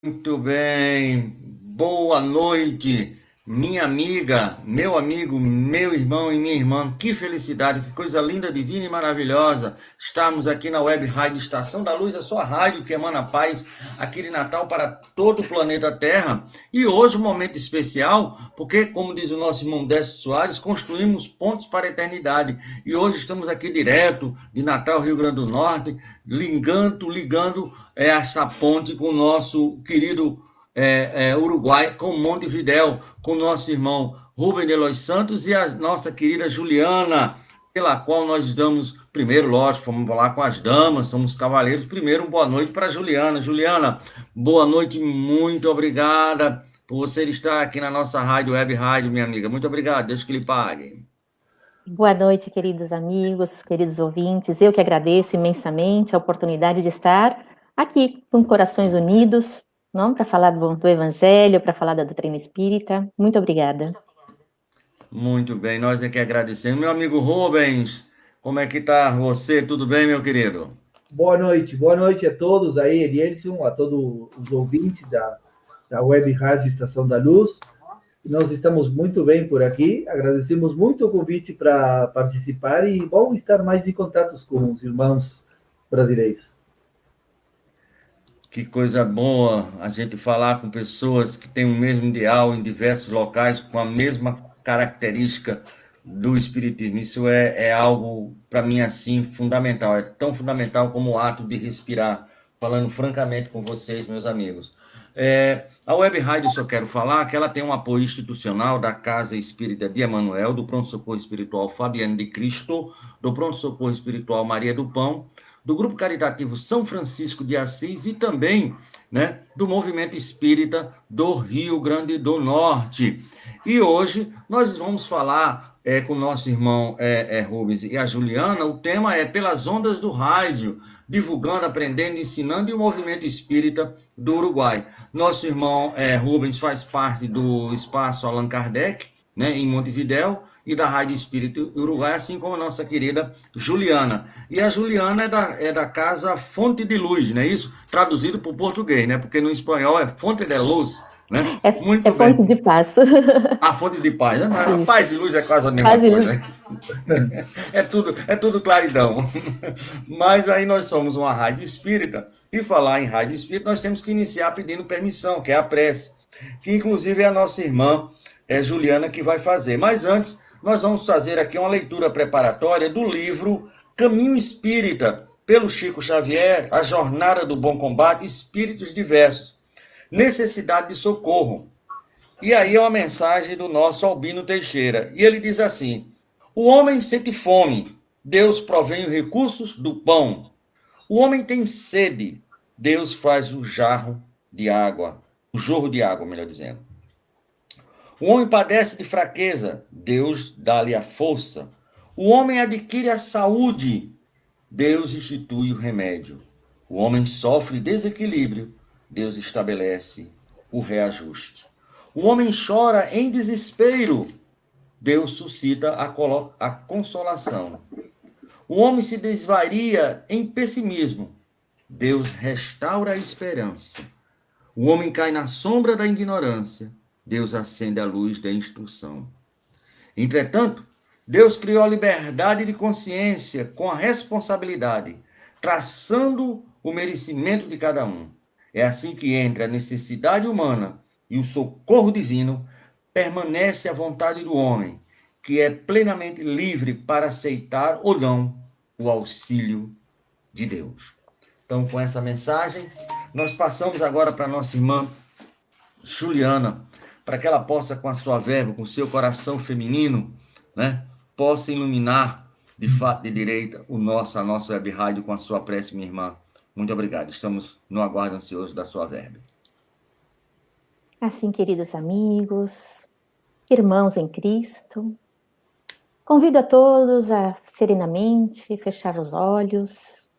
Muito bem, boa noite, minha amiga, meu amigo, meu irmão e minha irmã. Que felicidade, que coisa linda, divina e maravilhosa estarmos aqui na Web Rádio Estação da Luz, a sua rádio que emana paz aqui de Natal para todo o planeta Terra. E hoje um momento especial, porque, como diz o nosso irmão Décio Soares, construímos pontos para a eternidade. E hoje estamos aqui direto de Natal, Rio Grande do Norte, ligando essa ponte com o nosso querido Uruguai, com Montevidéu, com o nosso irmão Rubem de Los Santos e a nossa querida Juliana, pela qual nós damos, primeiro, lógico, vamos falar com as damas, somos cavaleiros, primeiro, boa noite para a Juliana. Juliana, boa noite, muito obrigada por você estar aqui na nossa rádio, Web Rádio, minha amiga. Muito obrigado, Deus que lhe pague. Boa noite, queridos amigos, queridos ouvintes. Eu que agradeço imensamente a oportunidade de estar aqui com corações unidos, não para falar do Evangelho, para falar da doutrina espírita. Muito obrigada. Muito bem, nós é que agradecemos. Meu amigo Rubens, como é que tá você? Tudo bem, meu querido? Boa noite a todos aí, Edilson, a todos os ouvintes da Web Rádio Estação da Luz. Nós estamos muito bem por aqui, agradecemos muito o convite para participar e bom estar mais em contato com os irmãos brasileiros. Que coisa boa a gente falar com pessoas que têm o mesmo ideal em diversos locais, com a mesma característica do Espiritismo. Isso é algo, para mim, assim, fundamental. É tão fundamental como o ato de respirar, falando francamente com vocês, meus amigos. A Web Rádio, só quero falar que ela tem um apoio institucional da Casa Espírita de Emanuel, do Pronto Socorro Espiritual Fabiano de Cristo, do Pronto Socorro Espiritual Maria do Pão, do Grupo Caritativo São Francisco de Assis e também, né, do Movimento Espírita do Rio Grande do Norte. E hoje nós vamos falar com o nosso irmão Rubens e a Juliana. O tema é Pelas Ondas do Rádio, divulgando, aprendendo, ensinando e o Movimento Espírita do Uruguai. Nosso irmão Rubens faz parte do Espaço Allan Kardec, né, em Montevidéu, e da Rádio Espírita Uruguai, assim como a nossa querida Juliana. E a Juliana é da Casa Fonte de Luz, não é isso? Traduzido para o português, né? Porque no espanhol é Fonte de Luz, né? Muito bem. Fonte de paz. A fonte de paz. A paz e luz é quase a mesma Paz coisa. É tudo claridão. Mas aí nós somos uma rádio espírita, e falar em rádio espírita, nós temos que iniciar pedindo permissão, que é a prece, que inclusive é a nossa irmã Juliana que vai fazer. Mas antes, nós vamos fazer aqui uma leitura preparatória do livro Caminho Espírita, pelo Chico Xavier, A Jornada do Bom Combate, Espíritos Diversos, Necessidade de Socorro. E aí é uma mensagem do nosso Albino Teixeira. E ele diz assim: o homem sente fome, Deus provém os recursos do pão. O homem tem sede, Deus faz o jorro de água, melhor dizendo. O homem padece de fraqueza, Deus dá-lhe a força. O homem adquire a saúde, Deus institui o remédio. O homem sofre desequilíbrio, Deus estabelece o reajuste. O homem chora em desespero, Deus suscita a consolação. O homem se desvaria em pessimismo, Deus restaura a esperança. O homem cai na sombra da ignorância, Deus acende a luz da instrução. Entretanto, Deus criou a liberdade de consciência com a responsabilidade, traçando o merecimento de cada um. É assim que entre a necessidade humana e o socorro divino, permanece a vontade do homem, que é plenamente livre para aceitar ou não o auxílio de Deus. Então, com essa mensagem, nós passamos agora para a nossa irmã Juliana, para que ela possa, com a sua verba, com o seu coração feminino, né, possa iluminar de fato e de direita a nossa web rádio com a sua prece, minha irmã. Muito obrigado. Estamos no aguardo ansioso da sua verba. Assim, queridos amigos, irmãos em Cristo, convido a todos a serenamente fechar os olhos,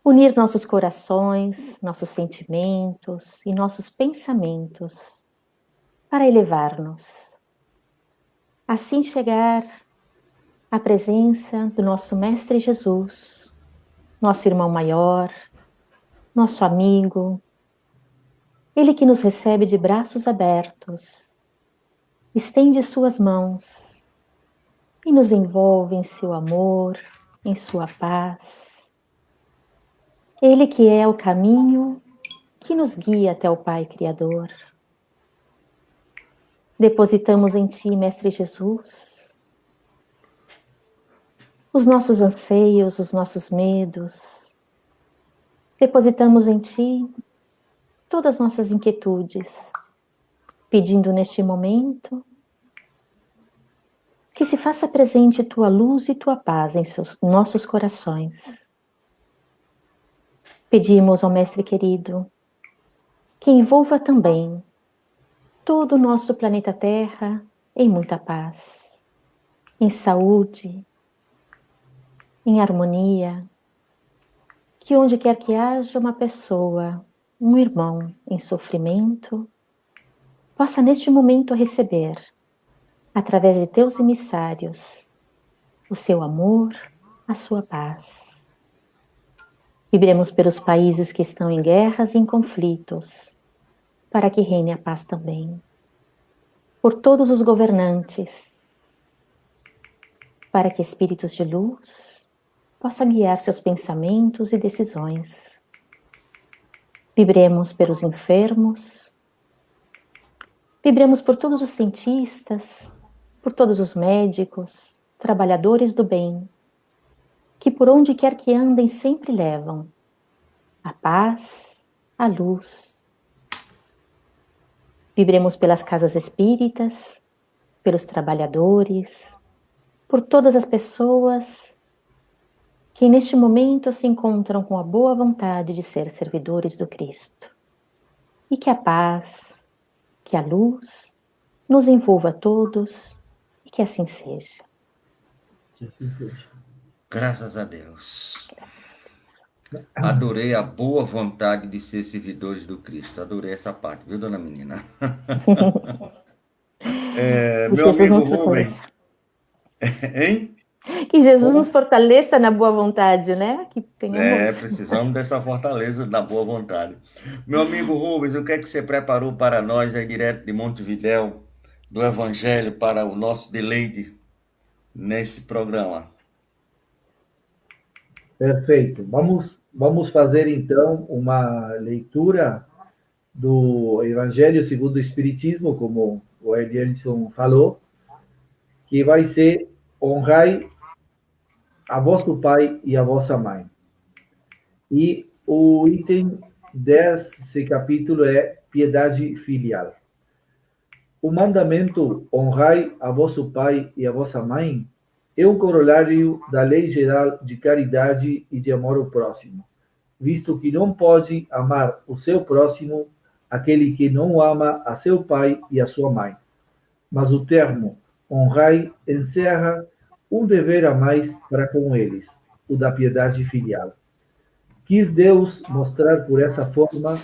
unir nossos corações, nossos sentimentos e nossos pensamentos para elevar-nos. Assim chegar à presença do nosso Mestre Jesus, nosso irmão maior, nosso amigo, Ele que nos recebe de braços abertos, estende suas mãos e nos envolve em seu amor, em sua paz. Ele que é o caminho que nos guia até o Pai Criador. Depositamos em Ti, Mestre Jesus, os nossos anseios, os nossos medos. Depositamos em Ti todas as nossas inquietudes, pedindo neste momento que se faça presente Tua luz e Tua paz em nossos corações. Pedimos ao Mestre querido que envolva também todo o nosso planeta Terra em muita paz, em saúde, em harmonia, que onde quer que haja uma pessoa, um irmão em sofrimento, possa neste momento receber, através de teus emissários, o seu amor, a sua paz. Vibremos pelos países que estão em guerras e em conflitos, para que reine a paz também. Por todos os governantes, para que espíritos de luz possam guiar seus pensamentos e decisões. Vibremos pelos enfermos, vibremos por todos os cientistas, por todos os médicos, trabalhadores do bem, que por onde quer que andem sempre levam a paz, a luz. Vibremos pelas casas espíritas, pelos trabalhadores, por todas as pessoas que neste momento se encontram com a boa vontade de ser servidores do Cristo. E que a paz, que a luz nos envolva a todos e que assim seja. Que assim seja. Graças a Deus. Adorei a boa vontade de ser servidores do Cristo. Adorei essa parte, viu, dona menina? Meu amigo Rubens. Hein? Que Jesus nos fortaleça na boa vontade, né? Que tenhamos... precisamos dessa fortaleza da boa vontade. Meu amigo Rubens, o que é que você preparou para nós aí direto de Montevidéu, do Evangelho, para o nosso deleite nesse programa? Perfeito. Vamos fazer, então, uma leitura do Evangelho segundo o Espiritismo, como o Elielson falou, que vai ser: honrai a vosso pai e a vossa mãe. E o item desse capítulo é piedade filial. O mandamento honrai a vosso pai e a vossa mãe é um corolário da lei geral de caridade e de amor ao próximo, visto que não pode amar o seu próximo aquele que não ama a seu pai e a sua mãe. Mas o termo honrai encerra um dever a mais para com eles, o da piedade filial. Quis Deus mostrar por essa forma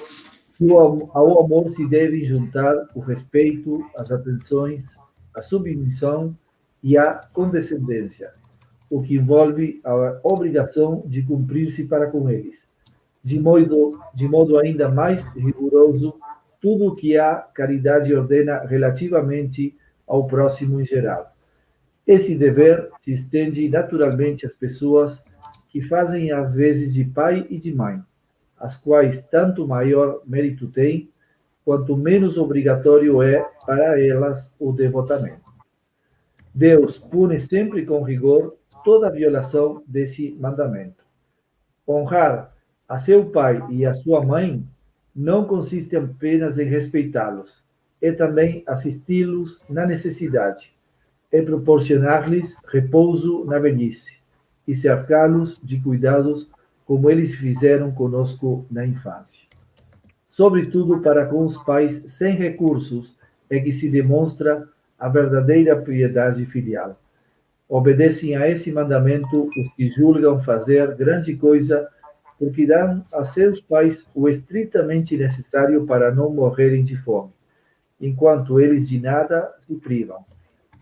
que ao amor se devem juntar o respeito, as atenções, a submissão e a condescendência, o que envolve a obrigação de cumprir-se para com eles, de modo ainda mais rigoroso, tudo o que a caridade ordena relativamente ao próximo em geral. Esse dever se estende naturalmente às pessoas que fazem às vezes de pai e de mãe, as quais tanto maior mérito têm, quanto menos obrigatório é para elas o devotamento. Deus pune sempre com rigor toda violação desse mandamento. Honrar a seu pai e a sua mãe não consiste apenas em respeitá-los, é também assisti-los na necessidade, é proporcionar-lhes repouso na velhice e cercá-los de cuidados como eles fizeram conosco na infância. Sobretudo para com os pais sem recursos é que se demonstra a verdadeira piedade filial. Obedecem a esse mandamento os que julgam fazer grande coisa, porque dão a seus pais o estritamente necessário para não morrerem de fome, enquanto eles de nada se privam,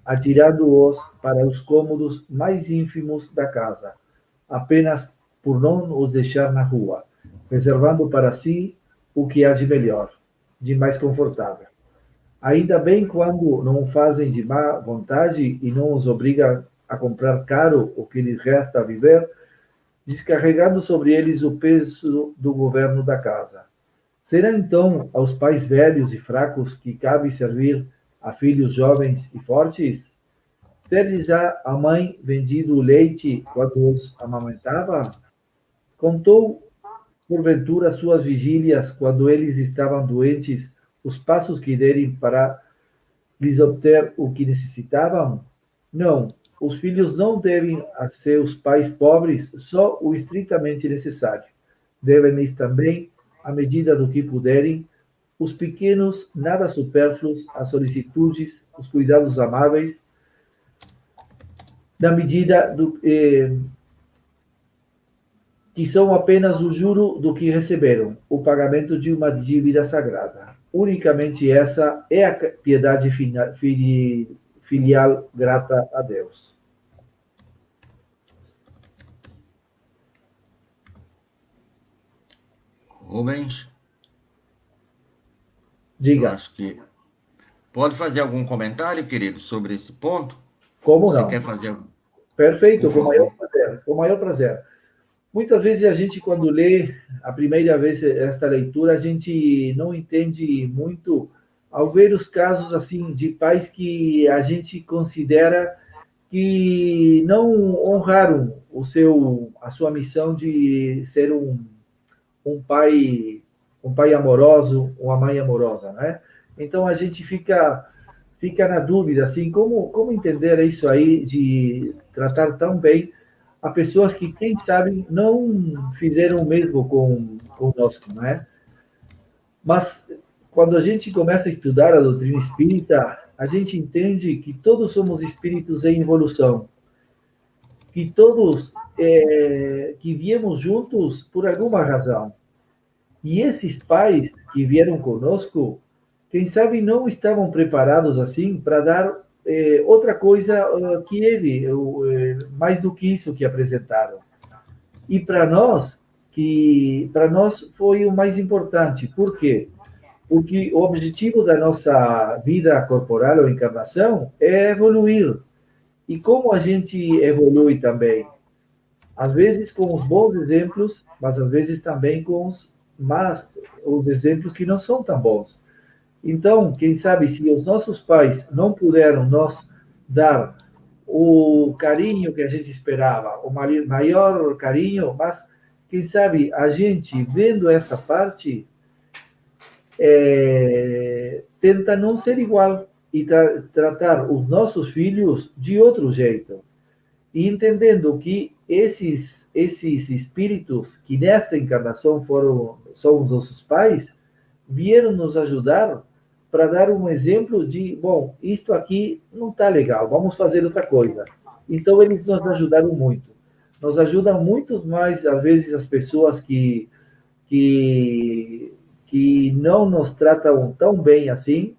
atirando-os para os cômodos mais ínfimos da casa, apenas por não os deixar na rua, reservando para si o que há de melhor, de mais confortável. Ainda bem quando não fazem de má vontade e não os obriga a comprar caro o que lhes resta a viver, descarregando sobre eles o peso do governo da casa. Será então aos pais velhos e fracos que cabe servir a filhos jovens e fortes? Ter-lhes a mãe vendido o leite quando os amamentava? Contou, porventura, suas vigílias quando eles estavam doentes, os passos que derem para lhes obter o que necessitavam? Não, os filhos não devem a seus pais pobres só o estritamente necessário. Devem-lhes também, à medida do que puderem, os pequenos, nada supérfluos, as solicitudes, os cuidados amáveis, na medida que são apenas o juro do que receberam, o pagamento de uma dívida sagrada. Unicamente essa é a piedade filial grata a Deus. Rubens? Diga. Acho que pode fazer algum comentário, querido, sobre esse ponto? Como Você não? quer fazer? Perfeito, com o maior prazer, com o maior prazer. Muitas vezes a gente, quando lê a primeira vez esta leitura, a gente não entende muito ao ver os casos assim de pais que a gente considera que não honraram a sua missão de ser um pai amoroso, uma mãe amorosa, né? Então a gente fica na dúvida assim, como entender isso aí de tratar tão bem a pessoas que, quem sabe, não fizeram o mesmo conosco, não é? Mas, quando a gente começa a estudar a doutrina espírita, a gente entende que todos somos espíritos em evolução, que todos que viemos juntos por alguma razão. E esses pais que vieram conosco, quem sabe não estavam preparados assim para dar outra coisa que mais do que isso que apresentaram. E para nós foi o mais importante. Por quê? Porque o objetivo da nossa vida corporal ou encarnação é evoluir. E como a gente evolui também? Às vezes com os bons exemplos, mas às vezes também com os exemplos que não são tão bons. Então, quem sabe, se os nossos pais não puderam nos dar o carinho que a gente esperava, o maior carinho, mas, quem sabe, a gente, vendo essa parte, tenta não ser igual e tratar os nossos filhos de outro jeito. E entendendo que esses espíritos que nesta encarnação são os nossos pais, vieram nos ajudar para dar um exemplo de, bom, isto aqui não está legal, vamos fazer outra coisa. Então, eles nos ajudaram muito. Nos ajudam muito mais, às vezes, as pessoas que não nos tratam tão bem assim,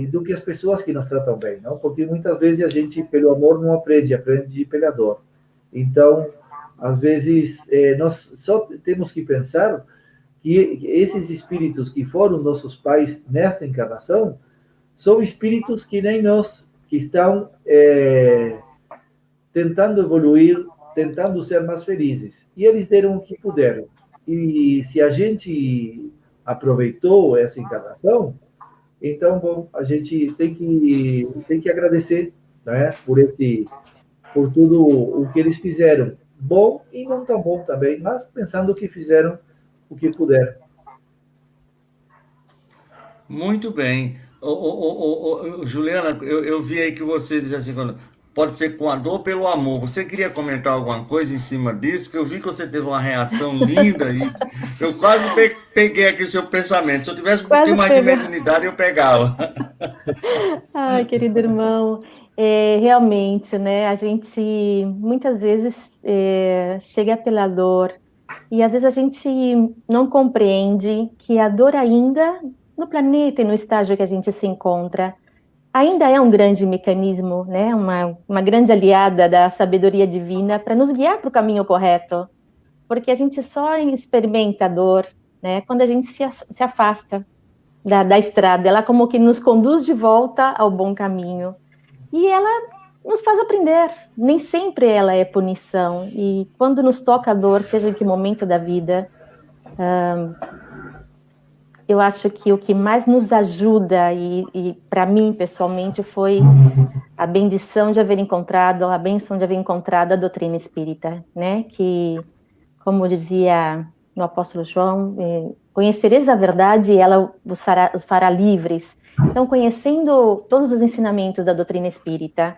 do que as pessoas que nos tratam bem, não? Porque muitas vezes a gente, pelo amor, não aprende pela dor. Então, às vezes, nós só temos que pensar que esses espíritos que foram nossos pais nesta encarnação são espíritos que nem nós, que estão tentando evoluir, tentando ser mais felizes. E eles deram o que puderam. E se a gente aproveitou essa encarnação, então, bom, a gente tem que agradecer, né, por tudo o que eles fizeram. Bom e não tão bom também, mas pensando que fizeram o que puderam. Muito bem. Juliana, eu vi aí que você diz assim, pode ser com a dor ou pelo amor. Você queria comentar alguma coisa em cima disso? Que eu vi que você teve uma reação linda e eu quase peguei aqui o seu pensamento. Se eu tivesse um pouquinho mais de mediunidade, eu pegava. Ai, querido irmão, realmente, né? A gente muitas vezes chega pela dor e às vezes a gente não compreende que a dor ainda no planeta e no estágio que a gente se encontra ainda é um grande mecanismo, né? Uma grande aliada da sabedoria divina para nos guiar para o caminho correto. Porque a gente só experimenta a dor né? Quando a gente se afasta da estrada, ela como que nos conduz de volta ao bom caminho. E ela nos faz aprender. Nem sempre ela é punição. E quando nos toca a dor, seja em que momento da vida, eu acho que o que mais nos ajuda, e para mim, pessoalmente, foi a bendição de haver encontrado, a bênção de haver encontrado a doutrina espírita, né? Que, como dizia no apóstolo João, conhecereis a verdade e ela os fará livres. Então, conhecendo todos os ensinamentos da doutrina espírita,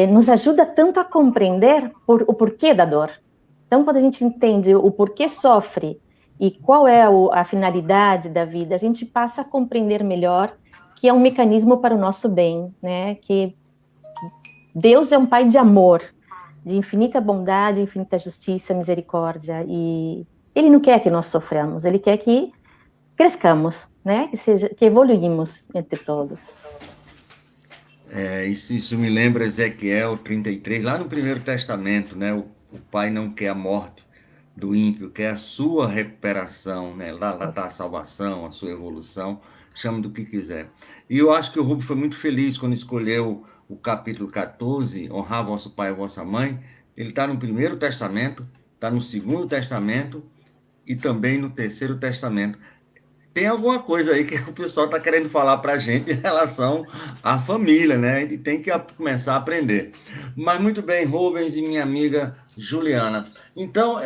nos ajuda tanto a compreender o porquê da dor. Então, quando a gente entende o porquê sofre e qual é a finalidade da vida, a gente passa a compreender melhor que é um mecanismo para o nosso bem, né? Que Deus é um Pai de amor, de infinita bondade, infinita justiça, misericórdia, e Ele não quer que nós soframos, Ele quer que crescamos, né? Que evoluímos entre todos. Isso me lembra Ezequiel 33, lá no Primeiro Testamento, né? O Pai não quer a morte do ímpio, quer a sua recuperação, né? Lá está a salvação, a sua evolução, chame do que quiser. E eu acho que o Rubem foi muito feliz quando escolheu o capítulo 14, honrar vosso pai e vossa mãe. Ele está no Primeiro Testamento, está no Segundo Testamento e também no Terceiro Testamento. Tem alguma coisa aí que o pessoal está querendo falar para a gente em relação à família, né? A gente tem que começar a aprender. Mas muito bem, Rubens e minha amiga Juliana. Então,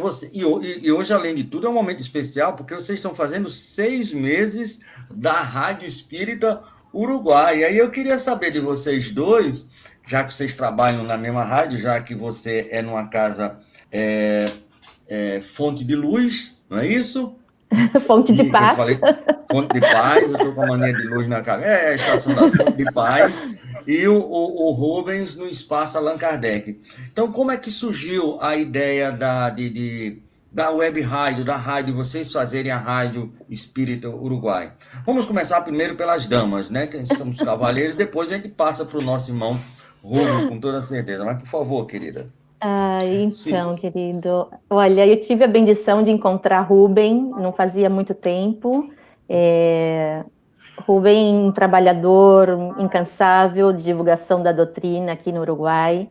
você. E hoje, além de tudo, é um momento especial, porque vocês estão fazendo 6 meses da Rádio Espírita Uruguai. E aí eu queria saber de vocês dois, já que vocês trabalham na mesma rádio, já que você é numa casa Fonte de Luz, não é isso? Fonte de Paz. Fonte de Paz, eu estou com a mania de luz na cabeça. A estação da Fonte de Paz. E o Rubens no Espaço Allan Kardec. Então, como é que surgiu a ideia da web rádio, da rádio, vocês fazerem a Rádio Espírita Uruguai? Vamos começar primeiro pelas damas, né? Que somos cavalheiros, depois a gente passa para o nosso irmão Rubens, com toda certeza. Mas, por favor, querida. Então, querido, olha, eu tive a bendição de encontrar Rubem, não fazia muito tempo. Rubem, um trabalhador incansável de divulgação da doutrina aqui no Uruguai.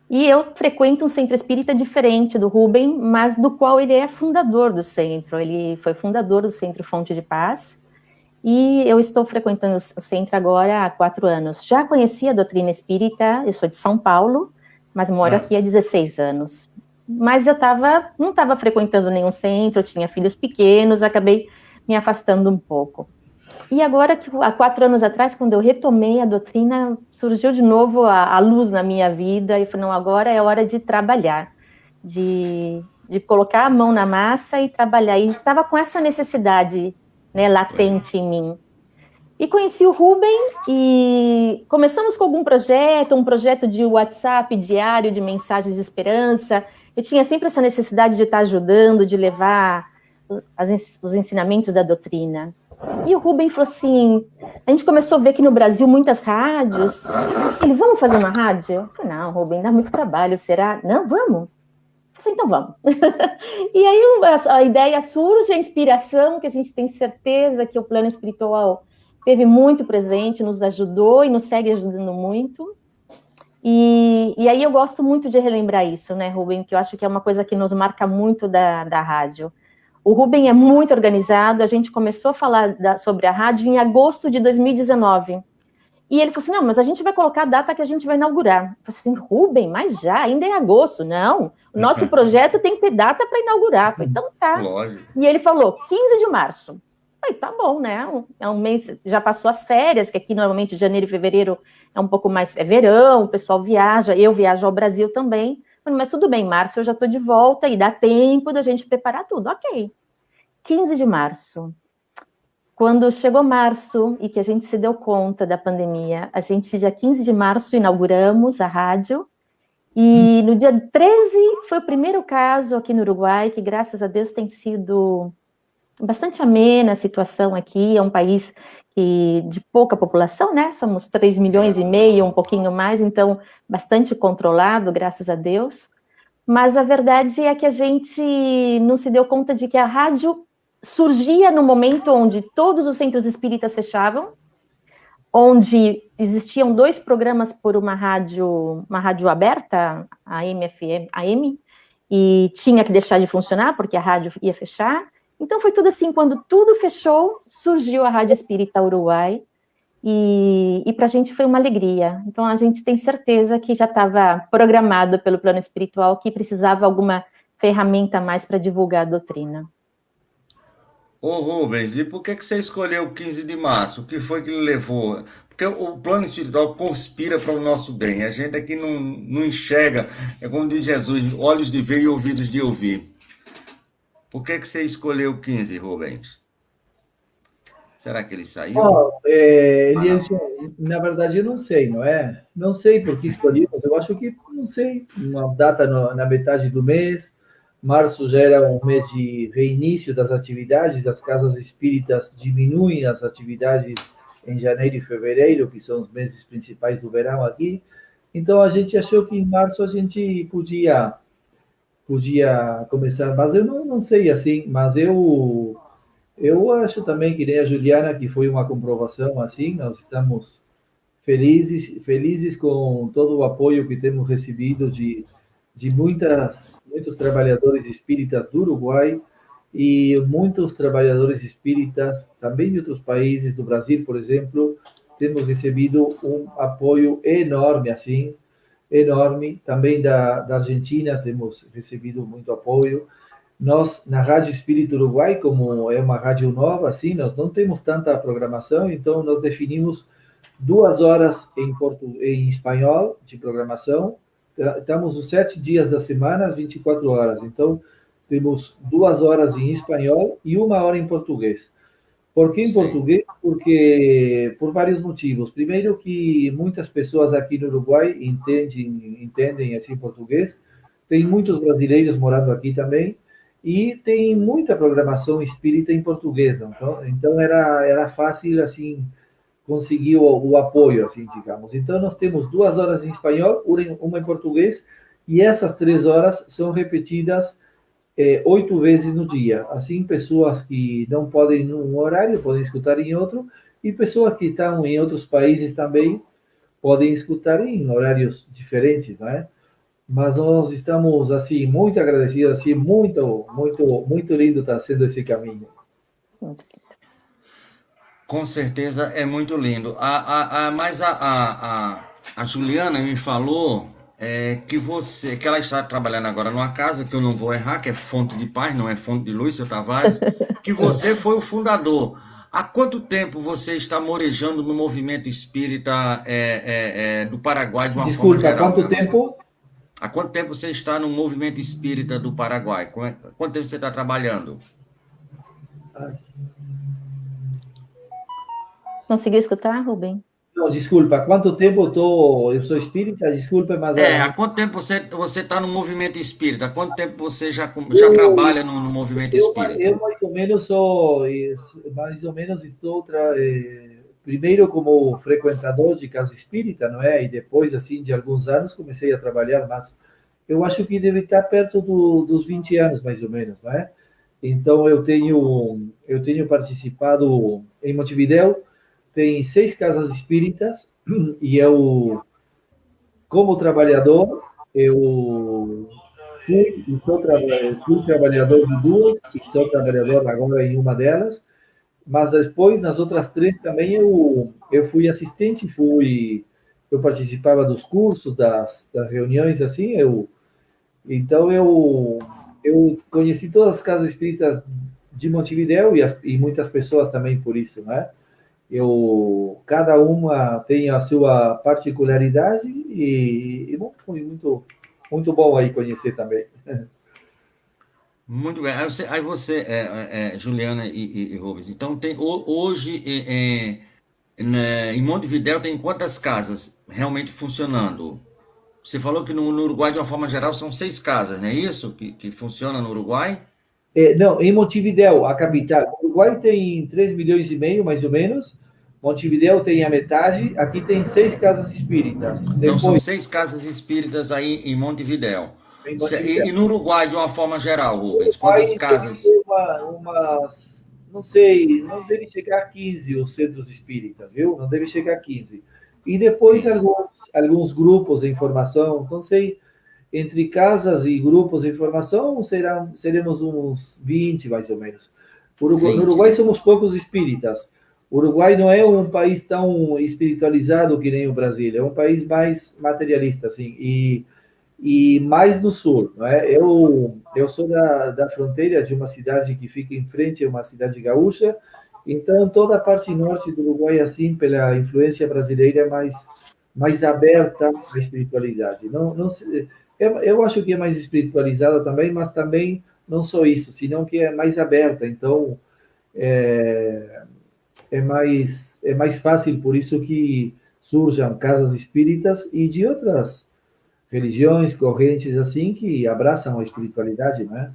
E eu frequento um centro espírita diferente do Rubem, mas do qual ele é fundador do centro. Ele foi fundador do Centro Fonte de Paz. E eu estou frequentando o centro agora há 4 anos. Já conhecia a doutrina espírita, eu sou de São Paulo, mas moro aqui há 16 anos. Mas eu não estava frequentando nenhum centro, eu tinha filhos pequenos, acabei me afastando um pouco. E agora, há 4 anos atrás, quando eu retomei a doutrina, surgiu de novo a luz na minha vida, e eu falei, não, agora é hora de trabalhar, de colocar a mão na massa e trabalhar. E estava com essa necessidade, né, latente em mim. E conheci o Rubem e começamos com algum projeto, um projeto de WhatsApp diário, de mensagens de esperança. Eu tinha sempre essa necessidade de estar ajudando, de levar os ensinamentos da doutrina. E o Rubem falou assim, a gente começou a ver que no Brasil muitas rádios. Ele, vamos fazer uma rádio? Eu falei, não, Rubem, dá muito trabalho, será? Não, vamos. Eu falei, então vamos. E aí a ideia surge, a inspiração, que a gente tem certeza que o plano espiritual teve muito presente, nos ajudou e nos segue ajudando muito. E aí eu gosto muito de relembrar isso, né, Rubem, que eu acho que é uma coisa que nos marca muito da rádio. O Rubem é muito organizado, a gente começou a falar sobre a rádio em agosto de 2019. E ele falou assim, não, mas a gente vai colocar a data que a gente vai inaugurar. Eu falei assim, Rubem, mas já, ainda é agosto. Não, o nosso projeto tem que ter data para inaugurar. Eu falei, então tá. Lógico. E ele falou, 15 de março. Aí, tá bom, né? É um mês, já passou as férias, que aqui normalmente janeiro e fevereiro é um pouco mais, é verão, o pessoal viaja, eu viajo ao Brasil também, mas tudo bem, março eu já estou de volta e dá tempo da gente preparar tudo, ok. 15 de março, quando chegou março e que a gente se deu conta da pandemia, a gente, dia 15 de março, inauguramos a rádio, e no dia 13 foi o primeiro caso aqui no Uruguai, que graças a Deus tem sido bastante amena a situação aqui, é um país de pouca população, né, somos 3 milhões e meio, um pouquinho mais, então bastante controlado, graças a Deus, mas a verdade é que a gente não se deu conta de que a rádio surgia no momento onde todos os centros espíritas fechavam, onde existiam 2 programas por uma rádio aberta, a AM, e tinha que deixar de funcionar, porque a rádio ia fechar. Então, foi tudo assim, quando tudo fechou, surgiu a Rádio Espírita Uruguai, e para a gente foi uma alegria. Então, a gente tem certeza que já estava programado pelo plano espiritual, que precisava alguma ferramenta a mais para divulgar a doutrina. Ô Rubens, e por que você escolheu o 15 de março? O que foi que lhe levou? Porque o plano espiritual conspira para o nosso bem. A gente aqui não enxerga, é como diz Jesus, olhos de ver e ouvidos de ouvir. Por que você escolheu o 15, Rubens? Será que ele saiu? Na verdade, eu não sei, não é? Não sei por que escolhi, mas eu acho que, não sei, uma data na metade do mês. Março já era um mês de reinício das atividades, as casas espíritas diminuem as atividades em janeiro e fevereiro, que são os meses principais do verão aqui. Então, a gente achou que em março a gente podia começar, mas eu não sei assim, mas eu acho também que nem a Juliana, que foi uma comprovação assim, nós estamos felizes com todo o apoio que temos recebido de muitos trabalhadores espíritas do Uruguai e muitos trabalhadores espíritas também de outros países, do Brasil, por exemplo. Temos recebido um apoio enorme, assim, enorme. Também da Argentina temos recebido muito apoio. Nós, na Rádio Espírito Uruguai, como é uma rádio nova, assim, nós não temos tanta programação, então nós definimos 2 horas em espanhol de programação. Estamos os 7 dias da semana, às 24 horas. Então, temos 2 horas em espanhol e 1 hora em português. Por que em português? Porque, por vários motivos. Primeiro, que muitas pessoas aqui no Uruguai entendem assim português. Tem muitos brasileiros morando aqui também. E tem muita programação espírita em português. Então era fácil, assim, conseguir o apoio, assim, digamos. Então, nós temos 2 horas em espanhol, uma em português, e essas 3 horas são repetidas 8 vezes no dia. Assim, pessoas que não podem em um horário podem escutar em outro, e pessoas que estão em outros países também podem escutar em horários diferentes, não é? Mas nós estamos, assim, muito agradecidos, assim, muito lindo está sendo esse caminho. Com certeza é muito lindo. Mas a Juliana me falou que ela está trabalhando agora numa casa, que eu não vou errar, que é Fonte de Paz, não é Fonte de Luz, seu Tavares, que você foi o fundador. Há quanto tempo você está morejando no movimento espírita do Paraguai de uma forma geral? Desculpa, quanto tempo? Há quanto tempo você está no movimento espírita do Paraguai? Quanto tempo você está trabalhando? Conseguiu escutar, Rubem? Não, desculpa, quanto tempo eu sou espírita, desculpa, mas... há quanto tempo você está no movimento espírita? Há quanto tempo você já trabalha no movimento espírita? Eu mais ou menos estou... primeiro como frequentador de casa espírita, não é? E depois, assim, de alguns anos, comecei a trabalhar, mas eu acho que deve estar perto dos 20 anos, mais ou menos, não é? Então, eu tenho participado em Montevidéu, tem 6 casas espíritas, e eu, como trabalhador, fui trabalhador de 2, estou trabalhador agora em uma delas, mas depois, nas outras 3 também, eu fui assistente, eu participava dos cursos, das reuniões, assim, então eu conheci todas as casas espíritas de Montevidéu e muitas pessoas também por isso, né? Cada uma tem a sua particularidade e bom, foi muito bom aí conhecer também. Muito bem. Aí você Juliana e Rubens, então hoje em Montevidéu tem quantas casas realmente funcionando? Você falou que no Uruguai, de uma forma geral, são 6 casas, não é isso? Que funcionam no Uruguai? Não, em Montevidéu, a capital. O Uruguai tem 3,5 milhões, mais ou menos. Montevidéu tem a metade. Aqui tem 6 casas espíritas. Então são 6 casas espíritas aí em Montevidéu. E no Uruguai, de uma forma geral, Rubens, quantas casas? não sei, não deve chegar a 15 os centros espíritas, viu? Não deve chegar a 15. E depois alguns grupos de informação, não sei, entre casas e grupos de informação seremos uns 20, mais ou menos. No Uruguai somos poucos espíritas. O Uruguai não é um país tão espiritualizado que nem o Brasil, é um país mais materialista, assim, e mais no sul, não é? Eu sou da fronteira de uma cidade que fica em frente a uma cidade gaúcha, então toda a parte norte do Uruguai, assim, pela influência brasileira, é mais aberta à espiritualidade. Eu acho que é mais espiritualizada também, mas também não só isso, senão que é mais aberta, então é, é mais fácil, por isso que surjam casas espíritas e de outras religiões, correntes assim, que abraçam a espiritualidade, não é?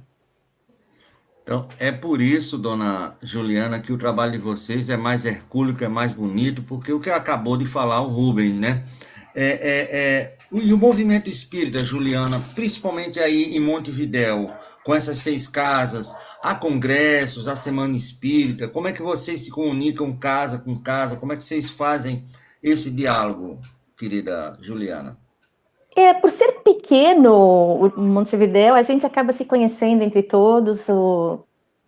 Então, é por isso, dona Juliana, que o trabalho de vocês é mais hercúleo, é mais bonito, porque o que acabou de falar o Rubens, né? E o movimento espírita, Juliana, principalmente aí em Montevidéu, com essas 6 casas, há congressos, há semana espírita, como é que vocês se comunicam casa com casa, como é que vocês fazem esse diálogo, querida Juliana? Por ser pequeno, o Montevidéu, a gente acaba se conhecendo entre todos,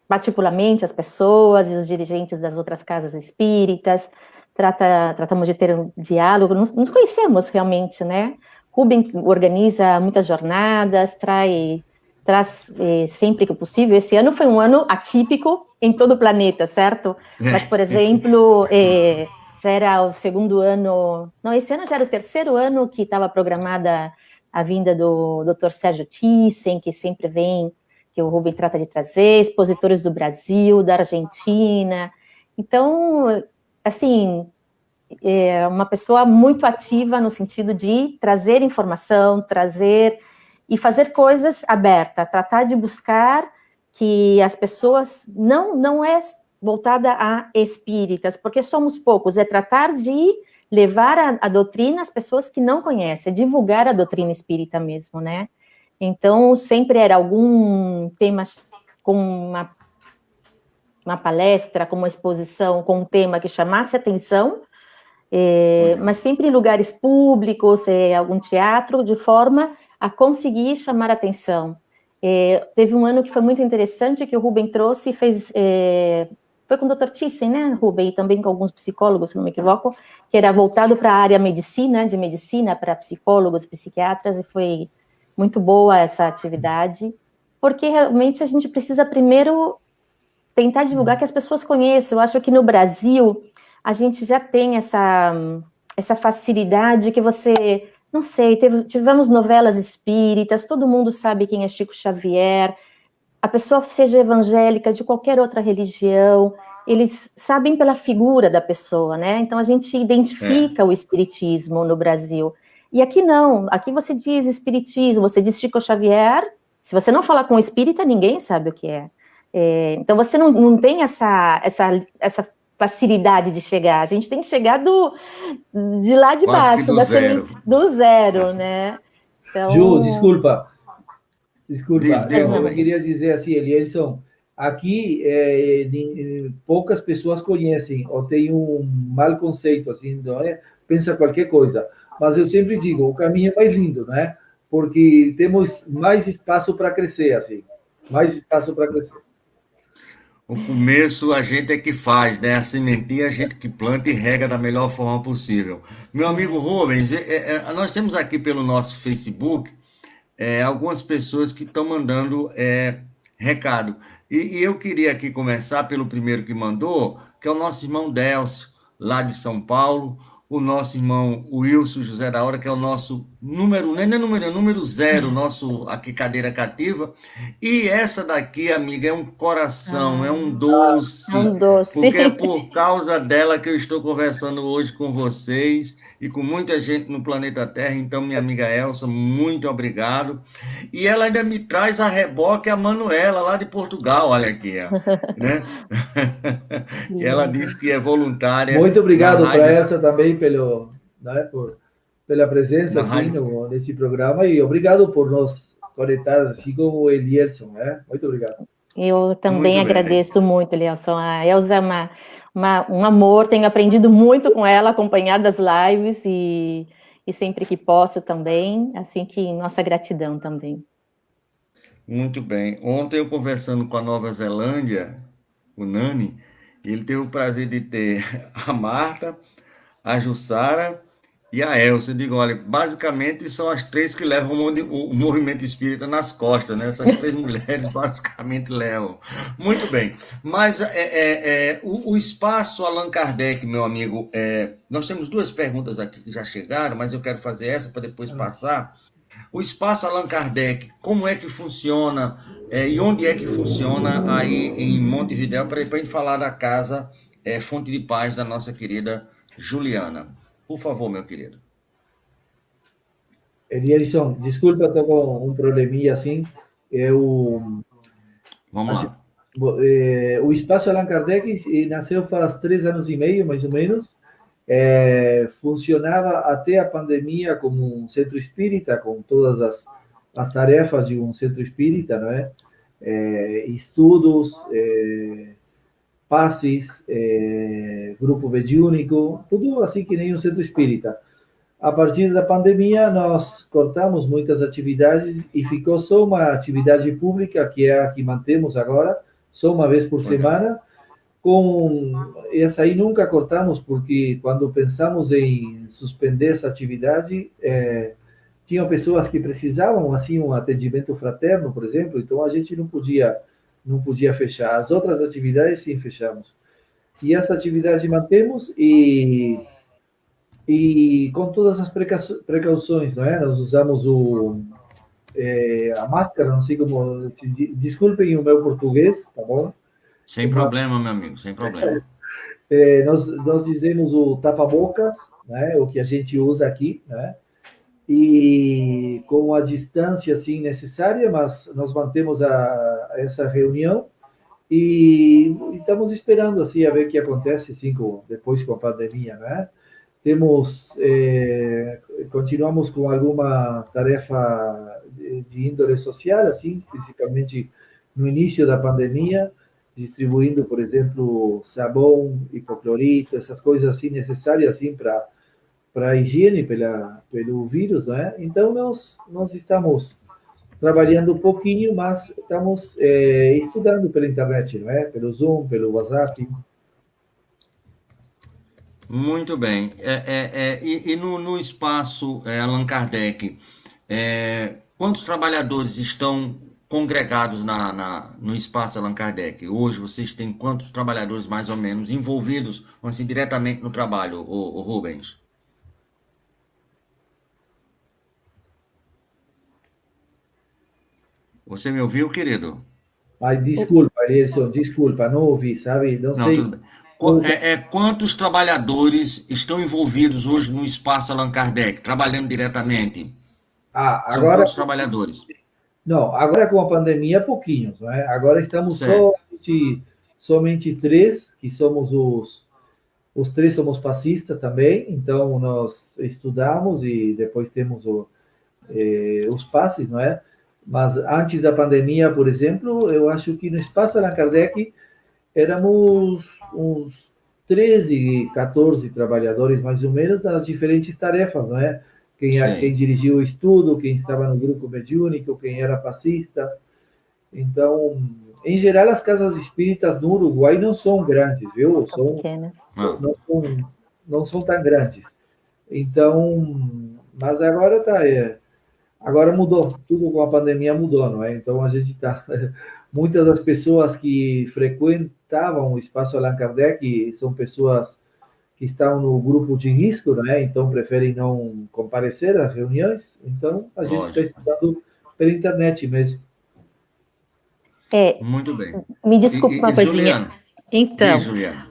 particularmente as pessoas e os dirigentes das outras casas espíritas, tratamos de ter um diálogo, nos conhecemos realmente, né? Rubem organiza muitas jornadas, traz sempre que possível. Esse ano foi um ano atípico em todo o planeta, certo? Mas, por exemplo, já era o segundo ano, não, esse ano já era o terceiro ano que estava programada a vinda do Dr. Sérgio Thyssen, que sempre vem, que o Rubem trata de trazer, expositores do Brasil, da Argentina. Então, assim, é uma pessoa muito ativa no sentido de trazer informação, trazer e fazer coisas abertas, tratar de buscar que as pessoas não é voltada a espíritas, porque somos poucos, é tratar de levar a doutrina às pessoas que não conhecem, divulgar a doutrina espírita mesmo, né? Então, sempre era algum tema com uma palestra, com uma exposição, com um tema que chamasse atenção, mas sempre em lugares públicos, algum teatro, de forma a conseguir chamar atenção. Teve um ano que foi muito interessante, que o Rubem trouxe e fez... foi com o Dr. Thyssen, né, Rubem, e também com alguns psicólogos, se não me equivoco, que era voltado para a área de medicina, para psicólogos, psiquiatras, e foi muito boa essa atividade, porque realmente a gente precisa primeiro tentar divulgar que as pessoas conheçam. Eu acho que no Brasil a gente já tem essa facilidade que você, não sei, tivemos novelas espíritas, todo mundo sabe quem é Chico Xavier, a pessoa seja evangélica, de qualquer outra religião, eles sabem pela figura da pessoa, né? Então a gente identifica o espiritismo no Brasil. E aqui não, aqui você diz espiritismo, você diz Chico Xavier, se você não falar com o espírita, ninguém sabe o que é. Então você não tem essa facilidade de chegar, a gente tem que chegar de lá de Quase baixo, semente, do zero, né? Então... Ju, desculpa. Eu queria dizer assim, Elielson, aqui poucas pessoas conhecem ou têm um mau conceito, assim, não é? Pensa qualquer coisa. Mas eu sempre digo, o caminho é mais lindo, né? Porque temos mais espaço para crescer, assim. Mais espaço para crescer. O começo a gente é que faz, né? A sementinha a gente que planta e rega da melhor forma possível. Meu amigo Rubens, nós temos aqui pelo nosso Facebook algumas pessoas que estão mandando recado. E eu queria aqui começar pelo primeiro que mandou, que é o nosso irmão Delcio, lá de São Paulo, o nosso irmão Wilson José da Hora, que é o nosso número 0, nosso aqui cadeira cativa. E essa daqui, amiga, é um coração, é um doce. É um doce. Porque é por causa dela que eu estou conversando hoje com vocês e com muita gente no planeta Terra. Então, minha amiga Elsa, muito obrigado. E ela ainda me traz a reboque a Manuela, lá de Portugal, olha aqui, né? E ela diz que é voluntária. Muito obrigado para essa também pela presença assim, nesse programa e obrigado por nos conectar assim como o Elielson, né? Muito obrigado. Eu também Muito bem. agradeço muito, Elielson. A Elza é um amor, tenho aprendido muito com ela, acompanhado as lives e sempre que posso também, assim que nossa gratidão também. Muito bem. Ontem eu conversando com a Nova Zelândia, o Nani, ele teve o prazer de ter a Marta, a Jussara e a Elsa. Eu digo, olha, basicamente são as três que levam o movimento espírita nas costas, né? Essas três mulheres basicamente levam. Muito bem. Mas o espaço Allan Kardec, meu amigo, nós temos duas perguntas aqui que já chegaram, mas eu quero fazer essa para depois passar. O espaço Allan Kardec, como é que funciona e onde é que funciona aí em Montevidéu, para a gente falar da casa Fonte de Paz da nossa querida Juliana. Por favor, meu querido. Elielson, desculpa, estou com um probleminha assim. Vamos lá. O Espaço Allan Kardec nasceu faz 3 anos e meio, mais ou menos. Funcionava até a pandemia como um centro espírita, com todas as tarefas de um centro espírita, não é? Estudos, passes, grupo mediúnico, tudo assim que nem um centro espírita. A partir da pandemia, nós cortamos muitas atividades e ficou só uma atividade pública, que é a que mantemos agora, só uma vez por semana. Essa aí nunca cortamos, porque quando pensamos em suspender essa atividade, tinham pessoas que precisavam, assim, um atendimento fraterno, por exemplo, então a gente não podia fechar. As outras atividades, sim, fechamos. E essa atividade mantemos e com todas as precauções, não é? Nós usamos a máscara, não sei como... Desculpem o meu português, tá bom? Sem problema, meu amigo, sem problema. Nós dizemos o tapa-bocas, né? O que a gente usa aqui, né? E com a distância, assim, necessária, mas nós mantemos essa reunião e estamos esperando, assim, a ver o que acontece, assim, depois com a pandemia, né? Continuamos com alguma tarefa de índole social, assim, principalmente no início da pandemia, distribuindo, por exemplo, sabão, hipoclorito, essas coisas assim necessárias assim para a higiene pelo vírus, né? Então nós estamos trabalhando um pouquinho, mas estamos estudando pela internet, não é? Pelo Zoom, pelo WhatsApp. Muito bem. E no espaço Allan Kardec, quantos trabalhadores estão congregados no espaço Allan Kardec? Hoje vocês têm quantos trabalhadores mais ou menos envolvidos, assim, diretamente no trabalho, o Rubens? Você me ouviu, querido? Ai, desculpa, Elielson, desculpa, não ouvi, sabe? Não sei. Tudo bem. Quantos trabalhadores estão envolvidos hoje no espaço Allan Kardec, trabalhando diretamente? São Agora... quantos trabalhadores? Não, agora com a pandemia, pouquinhos, né? Agora estamos somente 3, que somos os 3 somos passistas também, então nós estudamos e depois temos os passes, não é? Mas antes da pandemia, por exemplo, eu acho que no espaço Allan Kardec éramos uns 13, 14 trabalhadores, mais ou menos, nas diferentes tarefas, não é? Quem dirigiu o estudo, quem estava no grupo mediúnico, quem era passista. Então, em geral, as casas espíritas no Uruguai não são grandes, viu? São pequenas. Não são tão grandes. Então, mas agora agora mudou, tudo com a pandemia mudou, não é? Então a gente muitas das pessoas que frequentavam o espaço Allan Kardec são pessoas que estão no grupo de risco, né? Então preferem não comparecer às reuniões. Então a gente está estudando pela internet mesmo. Muito bem. Me desculpe uma coisinha. Juliana, então,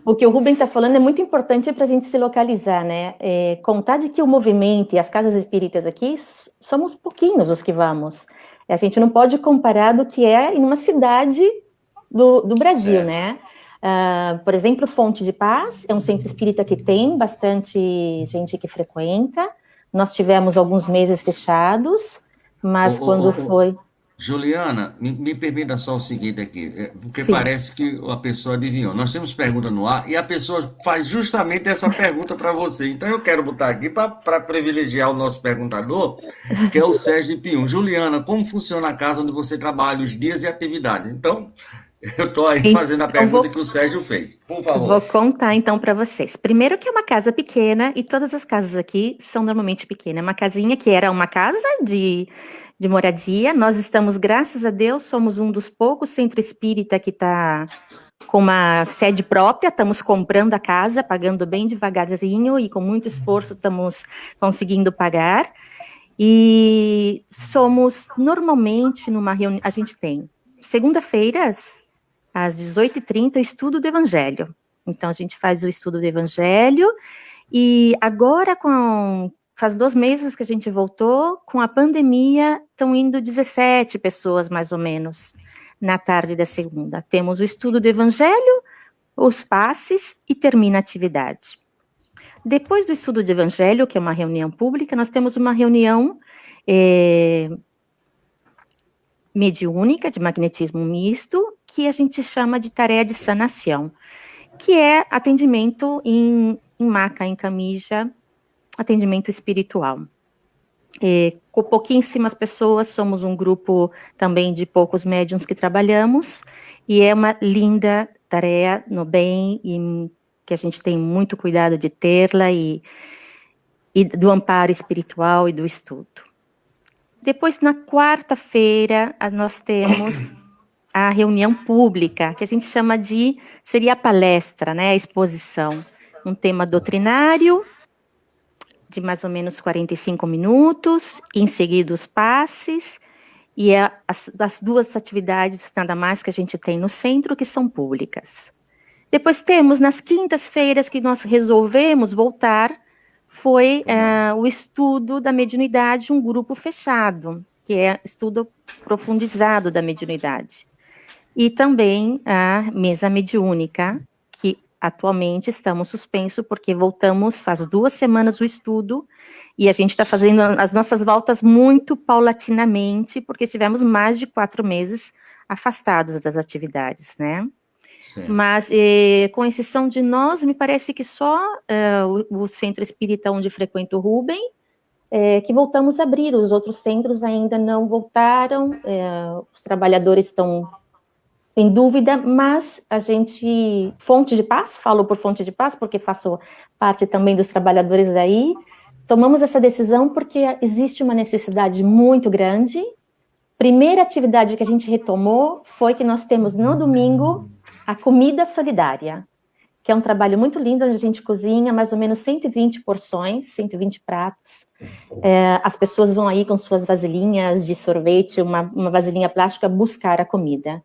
o que o Rubem está falando é muito importante para a gente se localizar, né? Contar de que o movimento e as casas espíritas aqui somos pouquinhos os que vamos. A gente não pode comparar do que é em uma cidade do Brasil, né? Por exemplo, Fonte de Paz é um centro espírita que tem bastante gente que frequenta. Nós tivemos alguns meses fechados, mas quando foi... Juliana, me permita só o seguinte aqui, porque Sim. parece que a pessoa adivinhou. Nós temos pergunta no ar e a pessoa faz justamente essa pergunta para você. Então eu quero botar aqui para privilegiar o nosso perguntador, que é o Sérgio de Pium. Juliana, como funciona a casa onde você trabalha, os dias e atividades? Então, eu estou aí fazendo a Então, pergunta que o Sérgio fez. Por vou favor. contar então para vocês. Primeiro que é uma casa pequena, e todas as casas aqui são normalmente pequenas. É uma casinha que era uma casa de moradia. Nós estamos, graças a Deus, somos um dos poucos centro espírita que está com uma sede própria. Estamos comprando a casa, pagando bem devagarzinho e com muito esforço estamos conseguindo pagar. E somos normalmente numa reunião. A gente tem segunda-feiras, às 18h30, estudo do Evangelho. Então, a gente faz o estudo do Evangelho, e agora, faz 2 meses que a gente voltou, com a pandemia, estão indo 17 pessoas, mais ou menos, na tarde da segunda. Temos o estudo do Evangelho, os passes, e termina a atividade. Depois do estudo do Evangelho, que é uma reunião pública, nós temos uma reunião mediúnica, de magnetismo misto, que a gente chama de tarefa de sanação, que é atendimento em maca, em camija, atendimento espiritual. Com pouquíssimas pessoas, somos um grupo também de poucos médiuns que trabalhamos, e é uma linda tarefa no bem, e que a gente tem muito cuidado de tê-la, e do amparo espiritual e do estudo. Depois, na quarta-feira, nós temos a reunião pública, que a gente chama seria a palestra, né, a exposição, um tema doutrinário, de mais ou menos 45 minutos, em seguida os passes, e as 2 atividades, nada mais, que a gente tem no centro, que são públicas. Depois temos, nas quintas-feiras, que nós resolvemos voltar, foi o estudo da mediunidade, um grupo fechado, que é estudo profundizado da mediunidade. E também a mesa mediúnica, que atualmente estamos suspenso, porque voltamos faz 2 semanas o estudo, e a gente está fazendo as nossas voltas muito paulatinamente, porque tivemos mais de 4 meses afastados das atividades, né? Sim. Mas, com exceção de nós, me parece que só o centro espírita onde frequenta o Rubem, que voltamos a abrir. Os outros centros ainda não voltaram, os trabalhadores estão em dúvida, mas a gente, Fonte de Paz, falo por Fonte de Paz, porque faço parte também dos trabalhadores aí, tomamos essa decisão porque existe uma necessidade muito grande. Primeira atividade que a gente retomou foi que nós temos no domingo a comida solidária, que é um trabalho muito lindo, onde a gente cozinha mais ou menos 120 porções, 120 pratos. As pessoas vão aí com suas vasilhinhas de sorvete, uma vasilhinha plástica, buscar a comida.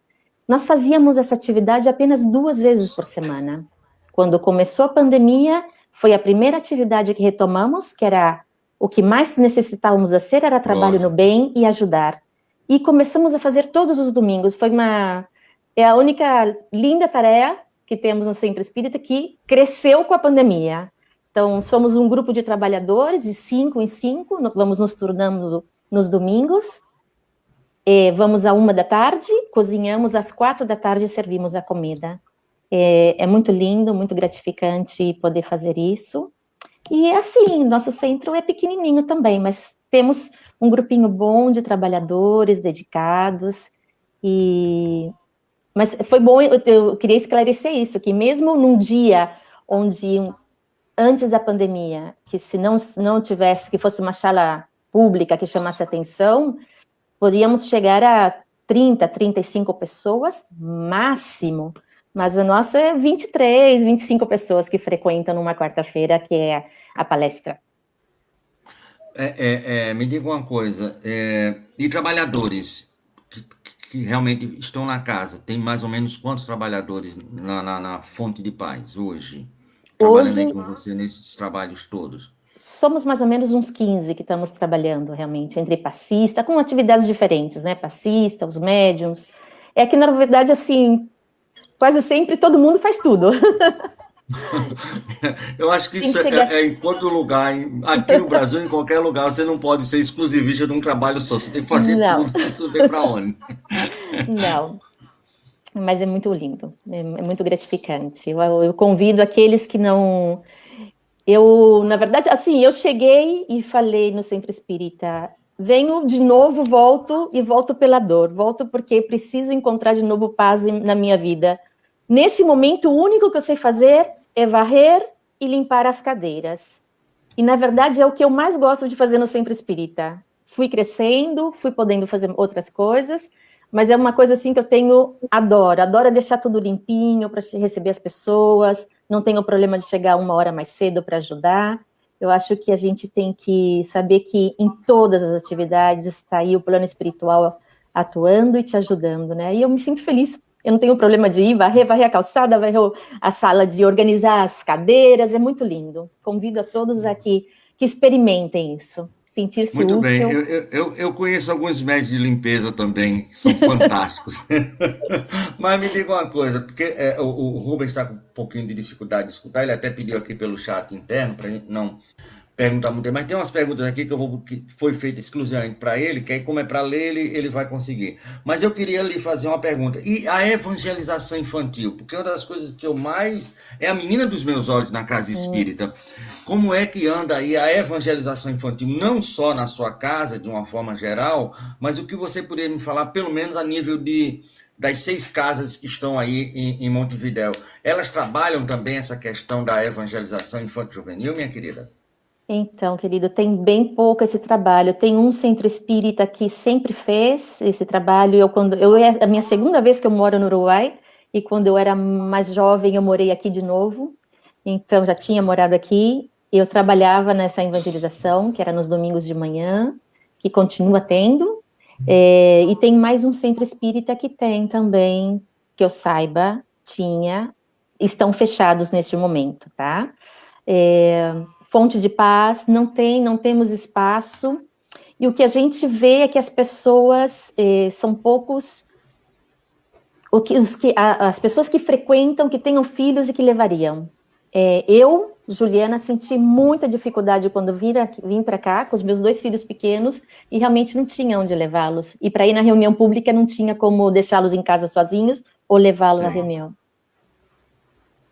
Nós fazíamos essa atividade apenas 2 vezes por semana. Quando começou a pandemia, foi a primeira atividade que retomamos, que era o que mais necessitávamos fazer, era trabalho no bem e ajudar. E começamos a fazer todos os domingos. É a única linda tarefa que temos no Centro Espírita que cresceu com a pandemia. Então, somos um grupo de trabalhadores, de 5 em 5, vamos nos turnando nos domingos. Vamos à 1 da tarde, cozinhamos às 4 da tarde e servimos a comida. É muito lindo, muito gratificante poder fazer isso. E assim, nosso centro é pequenininho também, mas temos um grupinho bom de trabalhadores dedicados. Mas foi bom, eu queria esclarecer isso, que mesmo num dia onde, antes da pandemia, que se não tivesse, que fosse uma sala pública que chamasse atenção, podíamos chegar a 30, 35 pessoas, máximo, mas a nossa é 23, 25 pessoas que frequentam numa quarta-feira, que é a palestra. Me diga uma coisa, e trabalhadores que realmente estão na casa, tem mais ou menos quantos trabalhadores na Fonte de Paz hoje? Trabalhando aí com você nesses trabalhos todos? Somos mais ou menos uns 15 que estamos trabalhando realmente, entre passista, com atividades diferentes, né? Passista, os médiums. É que, na verdade, assim, quase sempre todo mundo faz tudo. Eu acho que isso é em todo lugar, aqui no Brasil, em qualquer lugar, você não pode ser exclusivista de um trabalho só, você tem que fazer Não, tudo, isso tem para onde? não. Mas é muito lindo, é muito gratificante. Eu convido aqueles que não. Na verdade, assim, eu cheguei e falei no Centro Espírita: venho de novo, volto e volto pela dor, volto porque preciso encontrar de novo paz na minha vida. Nesse momento, o único que eu sei fazer é varrer e limpar as cadeiras. E, na verdade, é o que eu mais gosto de fazer no Centro Espírita. Fui crescendo, fui podendo fazer outras coisas, mas é uma coisa assim que eu adoro deixar tudo limpinho para receber as pessoas, não tenho problema de chegar 1 hora mais cedo para ajudar. Eu acho que a gente tem que saber que em todas as atividades está aí o plano espiritual atuando e te ajudando, né? E eu me sinto feliz. Eu não tenho problema de ir, varrer a calçada, varrer a sala, de organizar as cadeiras, é muito lindo. Convido a todos aqui que experimentem isso, sentir-se Muito bem, útil. eu conheço alguns médicos de limpeza também, que são fantásticos. Mas me diga uma coisa, porque o Rubens está com um pouquinho de dificuldade de escutar, ele até pediu aqui pelo chat interno, para a gente não perguntar muito, mas tem umas perguntas aqui que foi feita exclusivamente para ele, que aí como é para ler, ele vai conseguir. Mas eu queria lhe fazer uma pergunta. E a evangelização infantil? Porque uma das coisas que eu mais... É a menina dos meus olhos na casa espírita. Como é que anda aí a evangelização infantil, não só na sua casa, de uma forma geral, mas o que você poderia me falar, pelo menos a nível das 6 casas que estão aí em Montevidéu? Elas trabalham também essa questão da evangelização infanto-juvenil, minha querida? Então, querido, tem bem pouco esse trabalho. Tem um centro espírita que sempre fez esse trabalho. É a minha segunda vez que eu moro no Uruguai, e quando eu era mais jovem, eu morei aqui de novo. Então, já tinha morado aqui. Eu trabalhava nessa evangelização, que era nos domingos de manhã, que continua tendo. E tem mais um centro espírita que tem também, que eu saiba, estão fechados neste momento, tá? Fonte de Paz, não temos espaço, e o que a gente vê é que as pessoas são poucos, as pessoas que frequentam, que tenham filhos e que levariam. Eu, Juliana, senti muita dificuldade quando vim para cá, com os meus 2 filhos pequenos, e realmente não tinha onde levá-los. E para ir na reunião pública não tinha como deixá-los em casa sozinhos ou levá-los à reunião.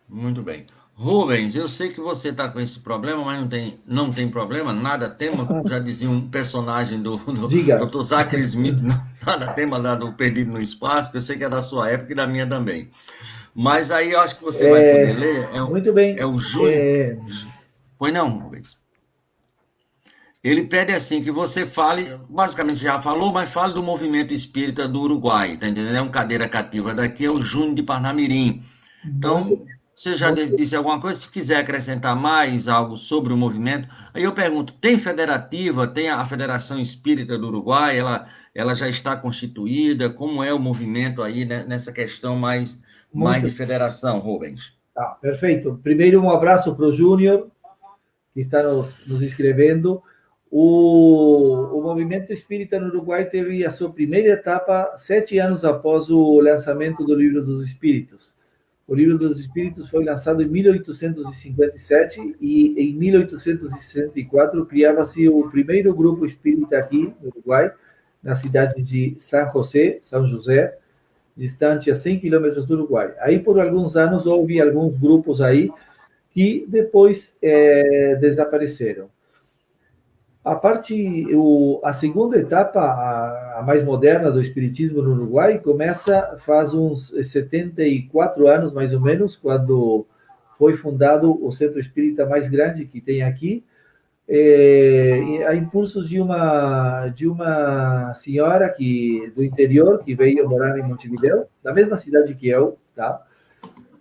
Muito bem. Rubens, eu sei que você está com esse problema, mas não tem problema, nada tema, como já dizia um personagem do Dr. Zachary Smith, nada tema do Perdido no Espaço, que eu sei que é da sua época e da minha também. Mas aí eu acho que você vai poder ler. Muito bem. É o Júnior. Pois não, Rubens. Ele pede assim que você fale, basicamente você já falou, mas fale do movimento espírita do Uruguai, tá entendendo? É um cadeira cativa daqui, é o Júnior de Parnamirim. Então, você já disse alguma coisa? Se quiser acrescentar mais algo sobre o movimento, aí eu pergunto, tem federativa, tem a Federação Espírita do Uruguai, ela já está constituída? Como é o movimento aí nessa questão mais de federação, Rubens? Tá, perfeito. Primeiro, um abraço para o Júnior, que está nos escrevendo. O movimento espírita no Uruguai teve a sua primeira etapa 7 anos após o lançamento do Livro dos Espíritos. O Livro dos Espíritos foi lançado em 1857 e em 1864 criava-se o primeiro grupo espírita aqui no Uruguai, na cidade de São José, distante a 100 quilômetros do Uruguai. Aí, por alguns anos, houve alguns grupos aí que depois desapareceram. A segunda etapa, a mais moderna do espiritismo no Uruguai, começa faz uns 74 anos, mais ou menos, quando foi fundado o centro espírita mais grande que tem aqui, a impulsos de uma senhora do interior que veio morar em Montevidéu, da mesma cidade que eu, tá?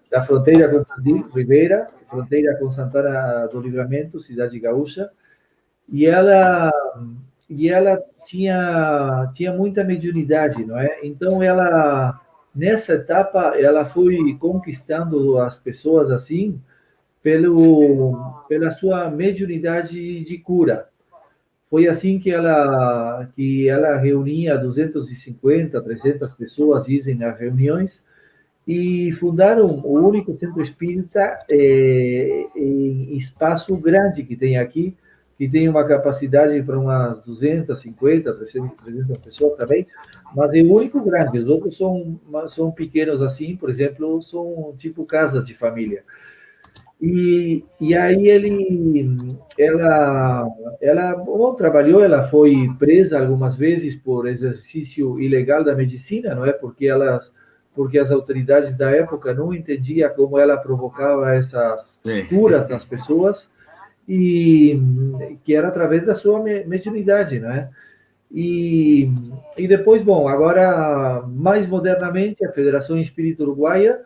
Da fronteira com Brasil, Ribeira, fronteira com Santana do Livramento, cidade gaúcha. E ela tinha muita mediunidade, não é? Então nessa etapa ela foi conquistando as pessoas assim pela sua mediunidade de cura. Foi assim que ela reunia 250, 300 pessoas, dizem, nas reuniões, e fundaram o único centro espírita em espaço grande que tem aqui, que tem uma capacidade para umas 250, 300 pessoas também, mas é o único grande. Os outros são pequenos assim, por exemplo, são tipo casas de família. E aí ela bom, trabalhou, ela foi presa algumas vezes por exercício ilegal da medicina, não é? Porque as autoridades da época não entendiam como ela provocava essas curas nas pessoas e que era através da sua mediunidade, não é? E depois, bom, agora mais modernamente a Federação Espírita Uruguaia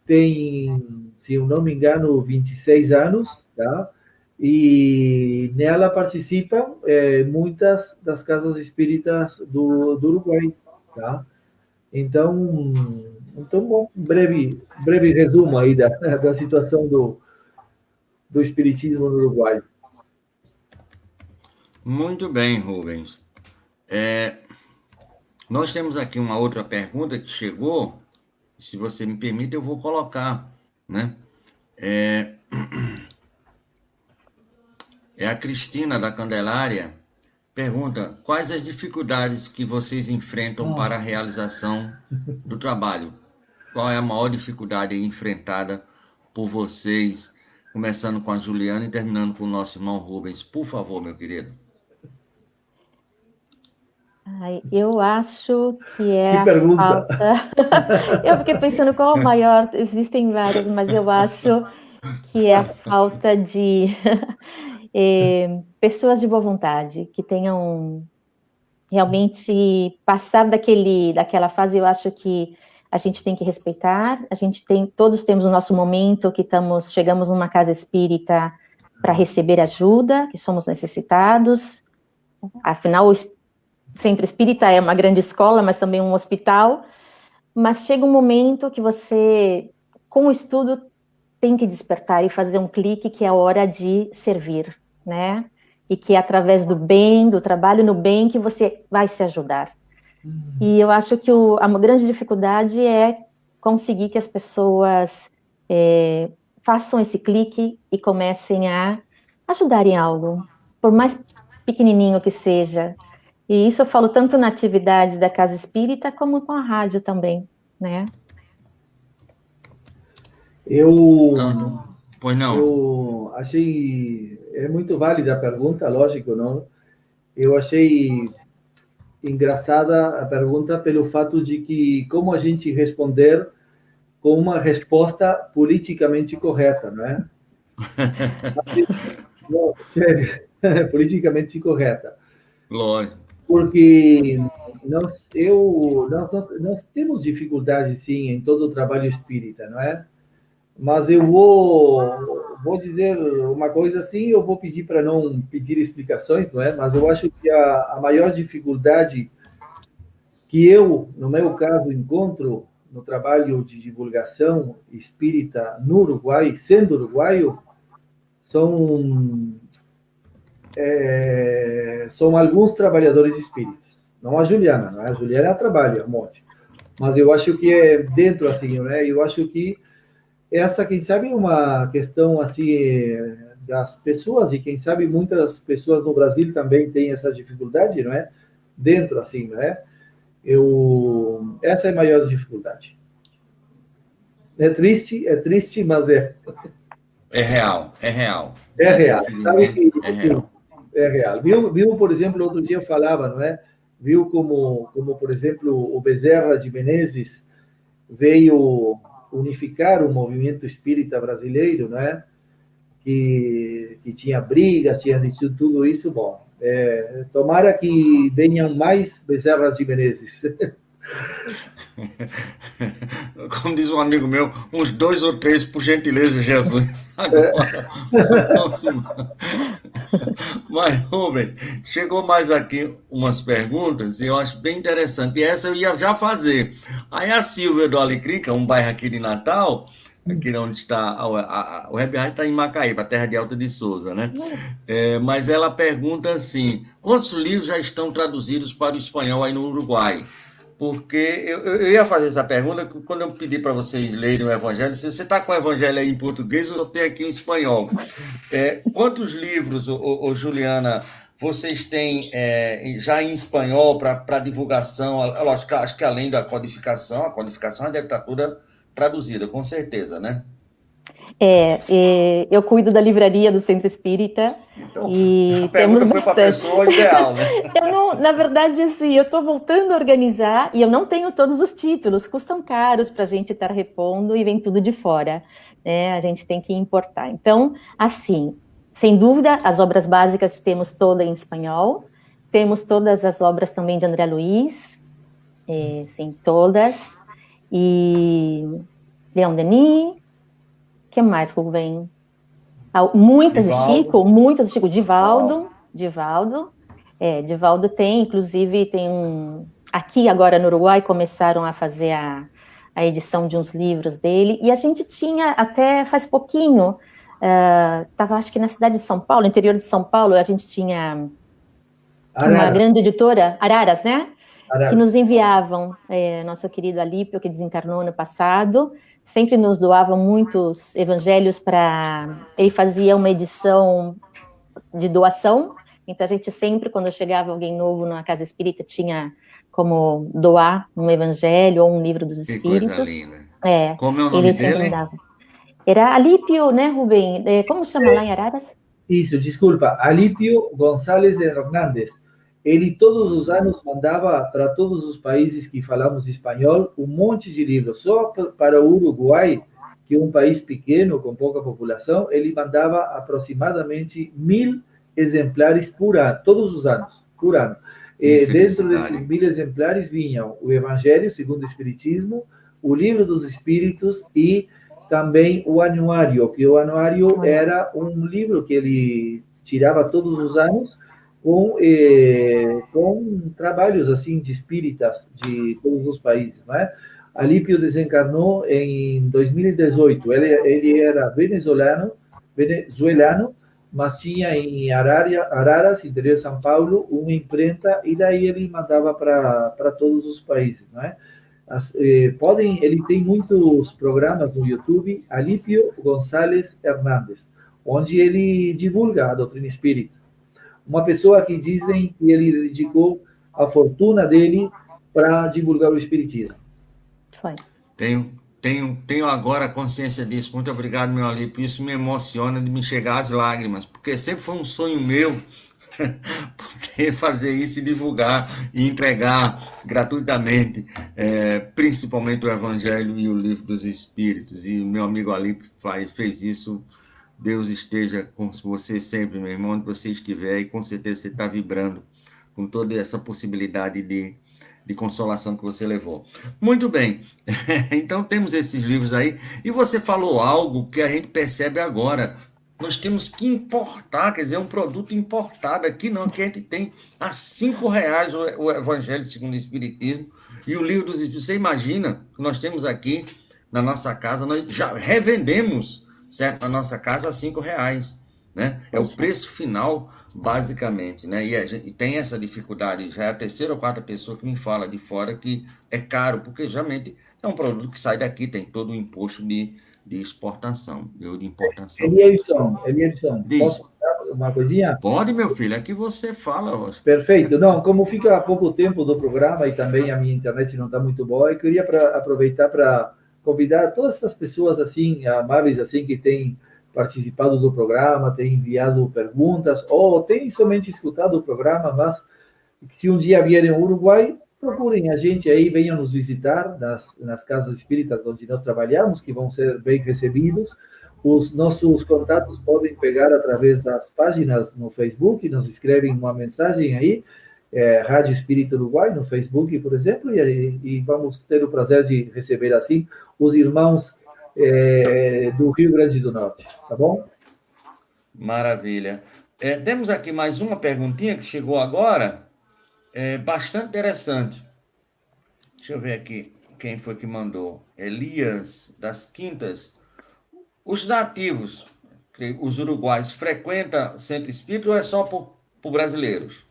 tem, se eu não me engano, 26 anos, tá? E nela participam muitas das casas espíritas do Uruguai, tá? Então, bom, breve resumo aí da situação do espiritismo no Uruguai. Muito bem, Rubens. Nós temos aqui uma outra pergunta que chegou, se você me permite, eu vou colocar, né? É a Cristina da Candelária, pergunta: quais as dificuldades que vocês enfrentam para a realização do trabalho? Qual é a maior dificuldade enfrentada por vocês, começando com a Juliana e terminando com o nosso irmão Rubens? Por favor, meu querido. Eu acho que é a pergunta. Falta... Eu fiquei pensando qual a maior, existem várias, mas eu acho que é a falta de pessoas de boa vontade, que tenham realmente passado daquela fase. Eu acho que a gente tem que respeitar, todos temos o nosso momento que chegamos numa casa espírita para receber ajuda, que somos necessitados, afinal o centro espírita é uma grande escola, mas também um hospital, mas chega um momento que você, com o estudo, tem que despertar e fazer um clique, que é a hora de servir, né? E que é através do bem, do trabalho no bem, que você vai se ajudar. E eu acho que a grande dificuldade é conseguir que as pessoas façam esse clique e comecem a ajudar em algo, por mais pequenininho que seja. E isso eu falo tanto na atividade da Casa Espírita, como com a rádio também, né? Pois não. Eu achei... É muito válida a pergunta, lógico, não? Eu achei engraçada a pergunta pelo fato de que como a gente responder com uma resposta politicamente correta, não é? Não, sério, politicamente correta. Lógico. Porque nós temos dificuldades, sim, em todo o trabalho espírita, não é? Mas eu vou dizer uma coisa assim, eu vou pedir para não pedir explicações, não é? Mas eu acho que a maior dificuldade que eu, no meu caso, encontro no trabalho de divulgação espírita no Uruguai, sendo uruguaio, são alguns trabalhadores espíritas. Não a Juliana, não é? A Juliana trabalha um monte. Mas eu acho que é dentro, assim, né? Eu acho que essa, quem sabe, é uma questão, assim, das pessoas, e quem sabe muitas pessoas no Brasil também têm essa dificuldade, não é? Dentro, assim, não é? Essa é a maior dificuldade. É triste, mas é. É real, é real. É real. Sabe que, é real. É real. Viu, por exemplo, outro dia eu falava, não é? Viu como, por exemplo, o Bezerra de Menezes veio unificar o movimento espírita brasileiro, não é? Que tinha brigas, tinha tudo isso. Bom, tomara que venham mais Bezerras de Menezes. Como diz um amigo meu, uns 2 ou 3, por gentileza, Jesus. Agora, Mas, Rubens, chegou mais aqui umas perguntas e eu acho bem interessante. E essa eu ia já fazer. Aí a Silvia do Alecrim, que é um bairro aqui de Natal, aqui onde está o Web Rádio, está em Macaíba, terra de Alta de Souza, né? Mas ela pergunta assim: quantos livros já estão traduzidos para o espanhol aí no Uruguai? porque eu ia fazer essa pergunta quando eu pedi para vocês lerem o Evangelho. Se você está com o Evangelho aí em português, eu tenho aqui em espanhol. Quantos livros, Juliana, vocês têm já em espanhol para divulgação? Lógico, acho que além da codificação, a codificação deve estar toda traduzida, com certeza, né? Eu cuido da livraria do Centro Espírita. Então, e a pergunta temos foi para a pessoa ideal, né? Na verdade, assim, eu estou voltando a organizar e eu não tenho todos os títulos, custam caros para a gente estar repondo e vem tudo de fora, né? A gente tem que importar. Então, assim, sem dúvida, as obras básicas temos todas em espanhol, temos todas as obras também de André Luiz, sim, todas, e Leon Denis, que mais, Rubem? Muitas do Chico, Divaldo. Divaldo tem, inclusive, aqui agora no Uruguai começaram a fazer a edição de uns livros dele, e a gente tinha até faz pouquinho, estava acho que na cidade de São Paulo, interior de São Paulo, a gente tinha uma grande editora, Araras, né? Que nos enviavam, nosso querido Alípio, que desencarnou ano passado, sempre nos doavam muitos evangelhos ele fazia uma edição de doação, então a gente sempre, quando chegava alguém novo na casa espírita, tinha como doar um evangelho ou um livro dos espíritos. Que coisa linda. Como é o nome dele? Era Alípio, né, Rubem? Como chama lá em Araras? Isso, desculpa, Alípio González Hernández. Ele todos os anos mandava para todos os países que falamos espanhol um monte de livros. Só para o Uruguai, que é um país pequeno, com pouca população, ele mandava aproximadamente 1000 exemplares por ano, todos os anos, por ano. Dentro desses 1000 exemplares vinham o Evangelho segundo o Espiritismo, o Livro dos Espíritos e também o Anuário, que o Anuário era um livro que ele tirava todos os anos, com trabalhos assim de espíritas de todos os países, né? Alípio desencarnou em 2018. Ele era venezuelano, mas tinha em Araras, interior de São Paulo, uma imprenta e daí ele mandava para todos os países, né? Ele tem muitos programas no YouTube, Alípio González Hernández, onde ele divulga a doutrina espírita. Uma pessoa que dizem que ele dedicou a fortuna dele para divulgar o espiritismo. Foi. Tenho agora consciência disso. Muito obrigado, meu Alípio. Isso me emociona de me chegar às lágrimas, porque sempre foi um sonho meu poder fazer isso e divulgar e entregar gratuitamente, principalmente o Evangelho e o Livro dos Espíritos. E o meu amigo Alípio fez isso. Deus esteja com você sempre, meu irmão, onde você estiver, e com certeza você está vibrando com toda essa possibilidade de consolação que você levou. Muito bem, então temos esses livros aí, e você falou algo que a gente percebe agora. Nós temos que importar, quer dizer, um produto importado. Aqui não, que a gente tem a R$5 o Evangelho segundo o Espiritismo e o Livro dos Espíritos. Você imagina que nós temos aqui na nossa casa, nós já revendemos, certo? Na nossa casa a R$5, né? É o preço final, basicamente, né? E tem essa dificuldade, já é a terceira ou quarta pessoa que me fala de fora que é caro, porque geralmente é um produto que sai daqui, tem todo o imposto de exportação, de importação. Elielson, posso contar uma coisinha? Pode, meu filho, aqui você fala. Perfeito. Não, como fica há pouco tempo do programa e também a minha internet não está muito boa, eu queria aproveitar para convidar todas essas pessoas assim, amáveis assim, que têm participado do programa, têm enviado perguntas, ou têm somente escutado o programa, mas se um dia vierem ao Uruguai, procurem a gente aí, venham nos visitar nas casas espíritas onde nós trabalhamos, que vão ser bem recebidos. Os nossos contatos podem pegar através das páginas no Facebook, nos escrevem uma mensagem aí, Rádio Espírita Uruguai, no Facebook, por exemplo, e vamos ter o prazer de receber assim os irmãos do Rio Grande do Norte, tá bom? Maravilha. Temos aqui mais uma perguntinha que chegou agora, bastante interessante. Deixa eu ver aqui quem foi que mandou. Elias das Quintas. Os nativos, os uruguaios, frequentam centro espírita ou é só por brasileiros?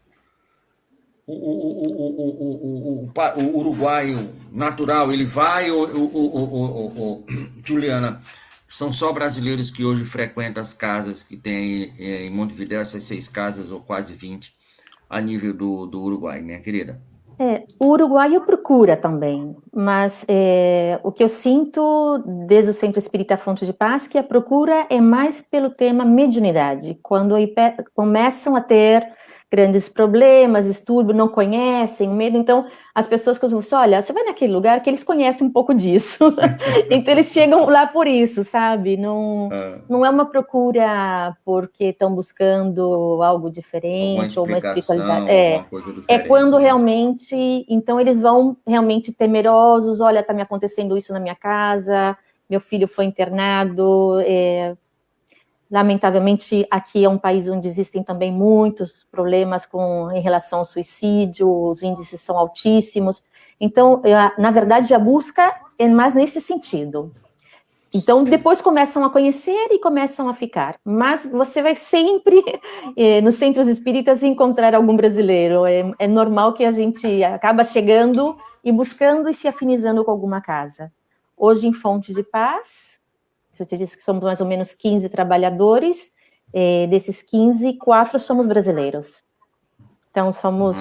o uruguaio natural, ele vai, Juliana, são só brasileiros que hoje frequentam as casas que tem em Montevidéu, essas 6 casas ou quase 20, a nível do Uruguai, minha querida? O uruguaio procura também, mas o que eu sinto desde o Centro Espírita Fonte de Paz, que a procura é mais pelo tema mediunidade, quando começam a ter grandes problemas, distúrbio, não conhecem, medo, então as pessoas costumam dizer, olha, você vai naquele lugar que eles conhecem um pouco disso, então eles chegam lá por isso, sabe, não é uma procura porque estão buscando algo diferente ou uma espiritualidade, alguma coisa diferente. Quando realmente, então eles vão realmente temerosos, olha, está me acontecendo isso na minha casa, meu filho foi internado, lamentavelmente aqui é um país onde existem também muitos problemas em relação ao suicídio, os índices são altíssimos, então, na verdade, a busca é mais nesse sentido. Então, depois começam a conhecer e começam a ficar. Mas você vai sempre, nos centros espíritas, encontrar algum brasileiro. É normal que a gente acaba chegando e buscando e se afinizando com alguma casa. Hoje, em Fonte de Paz, você te disse que somos mais ou menos 15 trabalhadores. Desses 15, 4 somos brasileiros. Então, estamos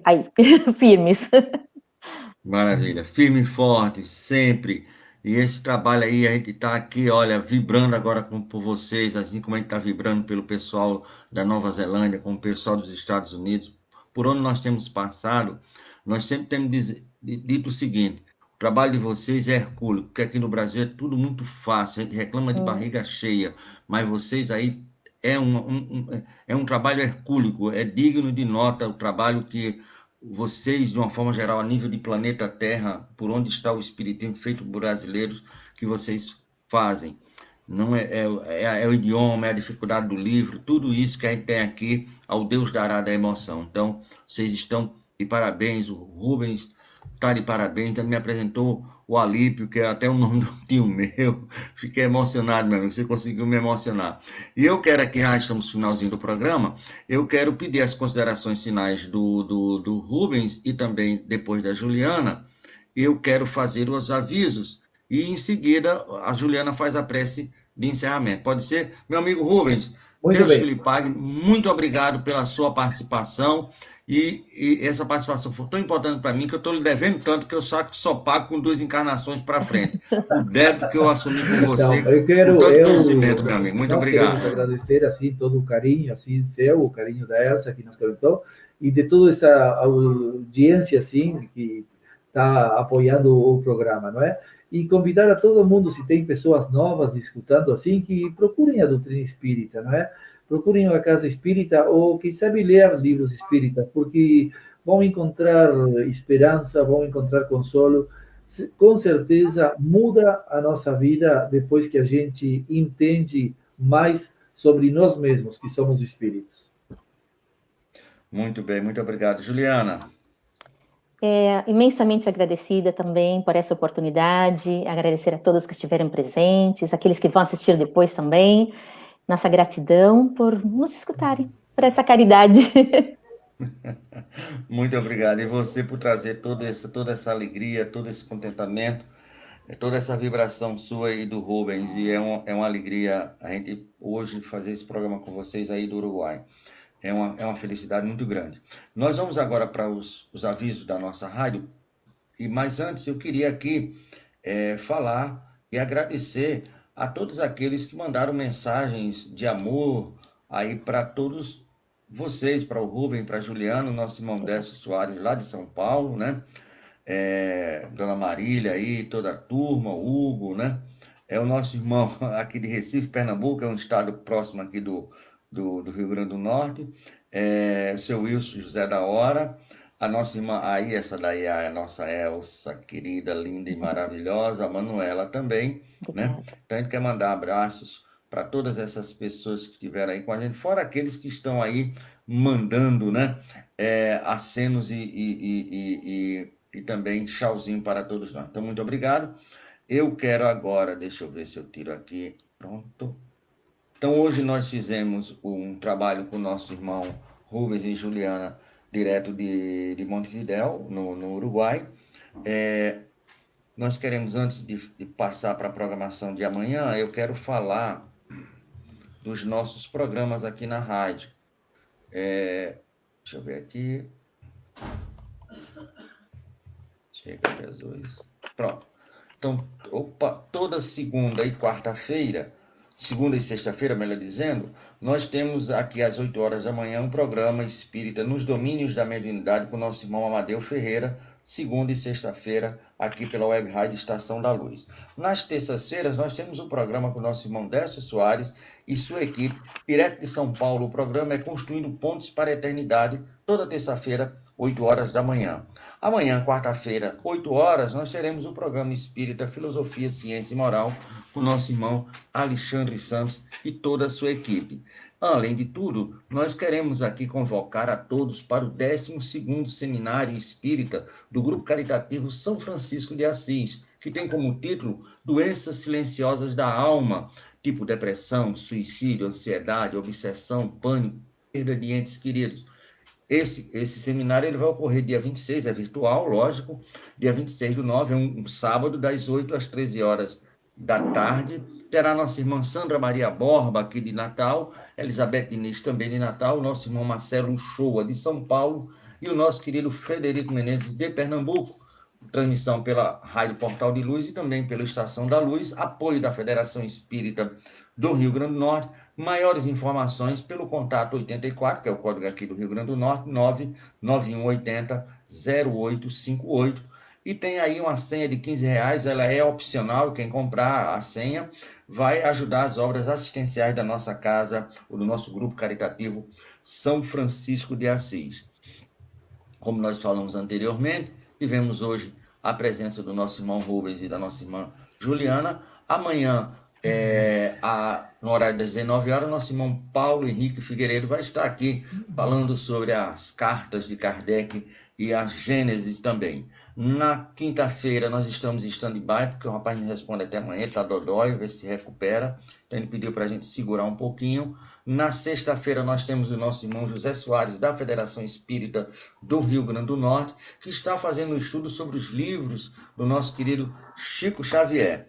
aí, firmes. Maravilha, firme e forte, sempre. E esse trabalho aí, a gente está aqui, olha, vibrando agora por vocês, assim como a gente está vibrando pelo pessoal da Nova Zelândia, com o pessoal dos Estados Unidos. Por onde nós temos passado, nós sempre temos dito o seguinte: o trabalho de vocês é hercúleo, porque aqui no Brasil é tudo muito fácil, a gente reclama de barriga cheia, mas vocês aí é um trabalho hercúleo, é digno de nota o trabalho que vocês, de uma forma geral, a nível de planeta Terra, por onde está o espiritismo feito por brasileiros, que vocês fazem. Não é o idioma, é a dificuldade do livro, tudo isso que a gente tem aqui, ao Deus dará da emoção. Então, vocês estão de parabéns, o Rubens está de parabéns, então me apresentou o Alípio, que é até o nome do tio meu. Fiquei emocionado, meu amigo, você conseguiu me emocionar. E eu quero aqui, já estamos no finalzinho do programa, eu quero pedir as considerações finais do Rubens e também depois da Juliana. Eu quero fazer os avisos e em seguida a Juliana faz a prece de encerramento. Pode ser? Meu amigo Rubens, Muito Deus bem. que lhe pague, muito obrigado pela sua participação. E essa participação foi tão importante para mim que eu estou lhe devendo tanto que eu só pago com 2 encarnações para frente. O débito que eu assumi com você, Então, com tanto conhecimento, meu amigo. Muito nós obrigado. queremos agradecer assim todo o carinho, assim seu, o carinho da Elsa que nos comentou e de toda essa audiência assim que está apoiando o programa, não é? E convidar a todo mundo, se tem pessoas novas escutando assim, que procurem a doutrina espírita, não é? Procurem a casa espírita ou, quem sabe, ler livros espíritas, porque vão encontrar esperança, vão encontrar consolo. Com certeza muda a nossa vida depois que a gente entende mais sobre nós mesmos, que somos espíritos. Muito bem, muito obrigado. Juliana. Imensamente agradecida também por essa oportunidade, agradecer a todos que estiveram presentes, aqueles que vão assistir depois também. Nossa gratidão por nos escutarem, por essa caridade. Muito obrigado. E você por trazer toda essa alegria, todo esse contentamento, toda essa vibração sua e do Rubens. E é uma alegria a gente hoje fazer esse programa com vocês aí do Uruguai. É uma felicidade muito grande. Nós vamos agora para os avisos da nossa rádio. Mas antes eu queria aqui falar e agradecer a todos aqueles que mandaram mensagens de amor aí para todos vocês, para o Rubem, para a Juliana, nosso irmão Décio Soares, lá de São Paulo, né? Dona Marília aí, toda a turma, o Hugo, né? É o nosso irmão aqui de Recife, Pernambuco, é um estado próximo aqui do Rio Grande do Norte, o seu Wilson José da Hora, a nossa irmã, aí essa daí é a nossa Elsa, querida, linda e maravilhosa, a Manuela também, né? Então a gente quer mandar abraços para todas essas pessoas que estiveram aí com a gente, fora aqueles que estão aí mandando, né? Acenos e também tchauzinho para todos nós. Então, muito obrigado. Eu quero agora, deixa eu ver se eu tiro aqui, pronto. Então, hoje nós fizemos um trabalho com o nosso irmão Rubens e Juliana direto de Montevidéu, no Uruguai. Nós queremos, antes de passar para a programação de amanhã, eu quero falar dos nossos programas aqui na rádio. Deixa eu ver aqui. Chega, Jesus. Pronto. Então, toda segunda e quarta-feira, segunda e sexta-feira, melhor dizendo, nós temos aqui às 8 horas da manhã um programa espírita nos domínios da mediunidade com o nosso irmão Amadeu Ferreira, segunda e sexta-feira, aqui pela Web Rádio Estação da Luz. Nas terças-feiras, nós temos um programa com o nosso irmão Décio Soares e sua equipe, direto de São Paulo. O programa é Construindo Pontes para a Eternidade, toda terça-feira, 8 horas da manhã. Amanhã, quarta-feira, 8 horas, nós teremos o programa Espírita Filosofia, Ciência e Moral com o nosso irmão Alexandre Santos e toda a sua equipe. Além de tudo, nós queremos aqui convocar a todos para o 12º Seminário Espírita do Grupo Caritativo São Francisco de Assis, que tem como título Doenças Silenciosas da Alma, tipo depressão, suicídio, ansiedade, obsessão, pânico, perda de entes queridos. Esse seminário ele vai ocorrer dia 26, é virtual, lógico, dia 26/9, é um sábado, das 8 às 13 horas da tarde. Terá nossa irmã Sandra Maria Borba, aqui de Natal, Elizabeth Diniz, também de Natal, nosso irmão Marcelo Uchoa, de São Paulo, e o nosso querido Frederico Menezes, de Pernambuco. Transmissão pela Rádio Portal de Luz e também pela Estação da Luz, apoio da Federação Espírita do Rio Grande do Norte. Maiores informações pelo contato 84, que é o código aqui do Rio Grande do Norte, 99180-0858. E tem aí uma senha de R$15, ela é opcional, quem comprar a senha vai ajudar as obras assistenciais da nossa casa, ou do nosso grupo caritativo São Francisco de Assis. Como nós falamos anteriormente, tivemos hoje a presença do nosso irmão Rubens e da nossa irmã Juliana. Amanhã, no horário das 19 horas, nosso irmão Paulo Henrique Figueiredo vai estar aqui falando sobre as cartas de Kardec e a Gênesis também. Na quinta-feira, nós estamos em stand-by, porque o rapaz me responde até amanhã, está dodói, vê se recupera. Então, ele pediu para a gente segurar um pouquinho. Na sexta-feira, nós temos o nosso irmão José Soares, da Federação Espírita do Rio Grande do Norte, que está fazendo um estudo sobre os livros do nosso querido Chico Xavier.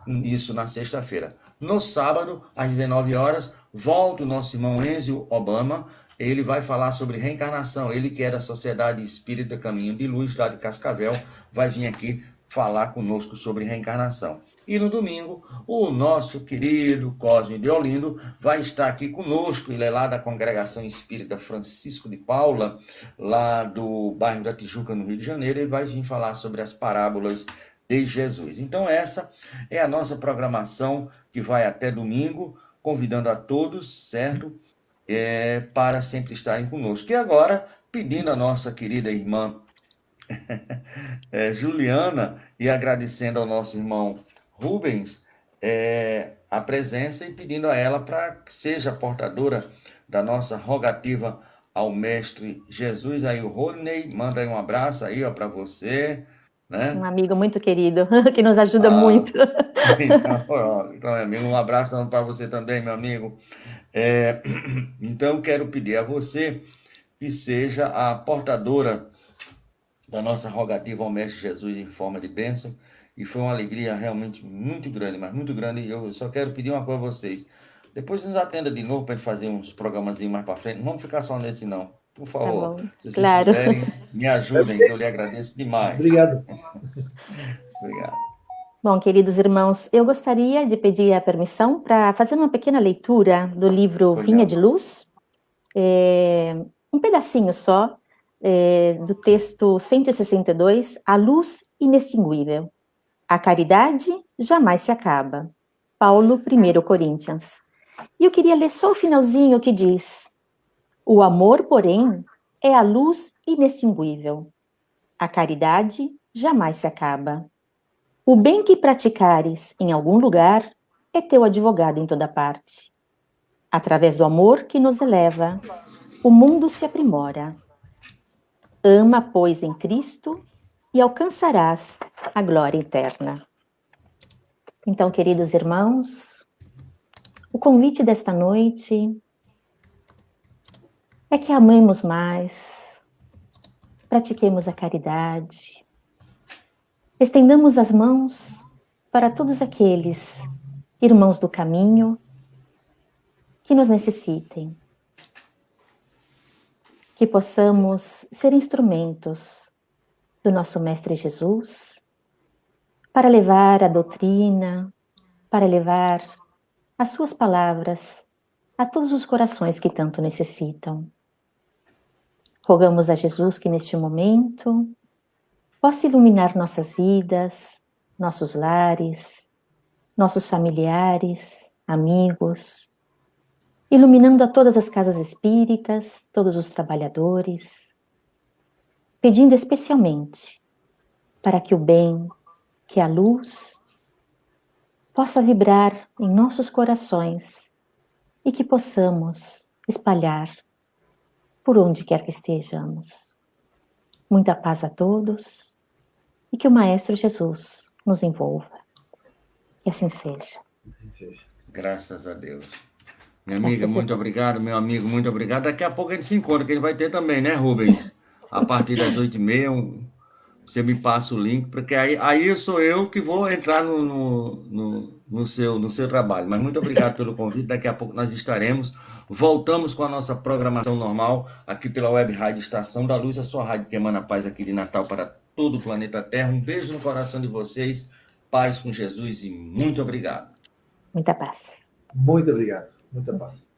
Isso na sexta-feira. No sábado, às 19 horas, volta o nosso irmão Enzio Obama. Ele vai falar sobre reencarnação. Ele que é da Sociedade Espírita Caminho de Luz, lá de Cascavel, vai vir aqui falar conosco sobre reencarnação. E no domingo, o nosso querido Cosme de Olindo vai estar aqui conosco. Ele é lá da Congregação Espírita Francisco de Paula, lá do bairro da Tijuca, no Rio de Janeiro. Ele vai vir falar sobre as parábolas de Jesus. Então, essa é a nossa programação que vai até domingo, convidando a todos, certo? Para sempre estarem conosco. E agora, pedindo a nossa querida irmã Juliana e agradecendo ao nosso irmão Rubens a presença e pedindo a ela para que seja portadora da nossa rogativa ao Mestre Jesus. Aí o Rodney manda aí um abraço aí para você, né? Um amigo muito querido, que nos ajuda muito. Então, amigo, um abraço para você também, meu amigo. Então, quero pedir a você que seja a portadora da nossa rogativa ao Mestre Jesus em forma de bênção. E foi uma alegria realmente muito grande, mas muito grande. E eu só quero pedir uma coisa a vocês. Depois nos atenda de novo para gente fazer uns programazinhos mais para frente. Não vamos ficar só nesse, não. Por favor, tá bom. Se vocês Claro. puderem, me ajudem, que eu lhe agradeço demais. Obrigado. Obrigado. Bom, queridos irmãos, eu gostaria de pedir a permissão para fazer uma pequena leitura do livro Vinha de Luz, um pedacinho só, do texto 162, A Luz Inextinguível. A caridade jamais se acaba. Paulo, 1 Coríntios. E eu queria ler só o finalzinho que diz: o amor, porém, é a luz inextinguível. A caridade jamais se acaba. O bem que praticares em algum lugar é teu advogado em toda parte. Através do amor que nos eleva, o mundo se aprimora. Ama, pois, em Cristo e alcançarás a glória eterna. Então, queridos irmãos, o convite desta noite é que amemos mais, pratiquemos a caridade, estendamos as mãos para todos aqueles irmãos do caminho que nos necessitem, que possamos ser instrumentos do nosso Mestre Jesus para levar a doutrina, para levar as suas palavras a todos os corações que tanto necessitam. Rogamos a Jesus que neste momento possa iluminar nossas vidas, nossos lares, nossos familiares, amigos, iluminando a todas as casas espíritas, todos os trabalhadores, pedindo especialmente para que o bem, que a luz, possa vibrar em nossos corações e que possamos espalhar por onde quer que estejamos. Muita paz a todos e que o Maestro Jesus nos envolva. Que assim seja. Graças a Deus. Minha amiga, muito obrigado. Meu amigo, muito obrigado. Daqui a pouco a gente se encontra, que ele vai ter também, né, Rubens? A partir das 8h30, você me passa o link, porque aí sou eu que vou entrar no seu trabalho. Mas muito obrigado pelo convite. Daqui a pouco nós estaremos. Voltamos com a nossa programação normal aqui pela Web Rádio Estação da Luz, a sua rádio que emana paz aqui de Natal para todo o planeta Terra. Um beijo no coração de vocês. Paz com Jesus e muito obrigado. Muita paz. Muito obrigado. Muita paz.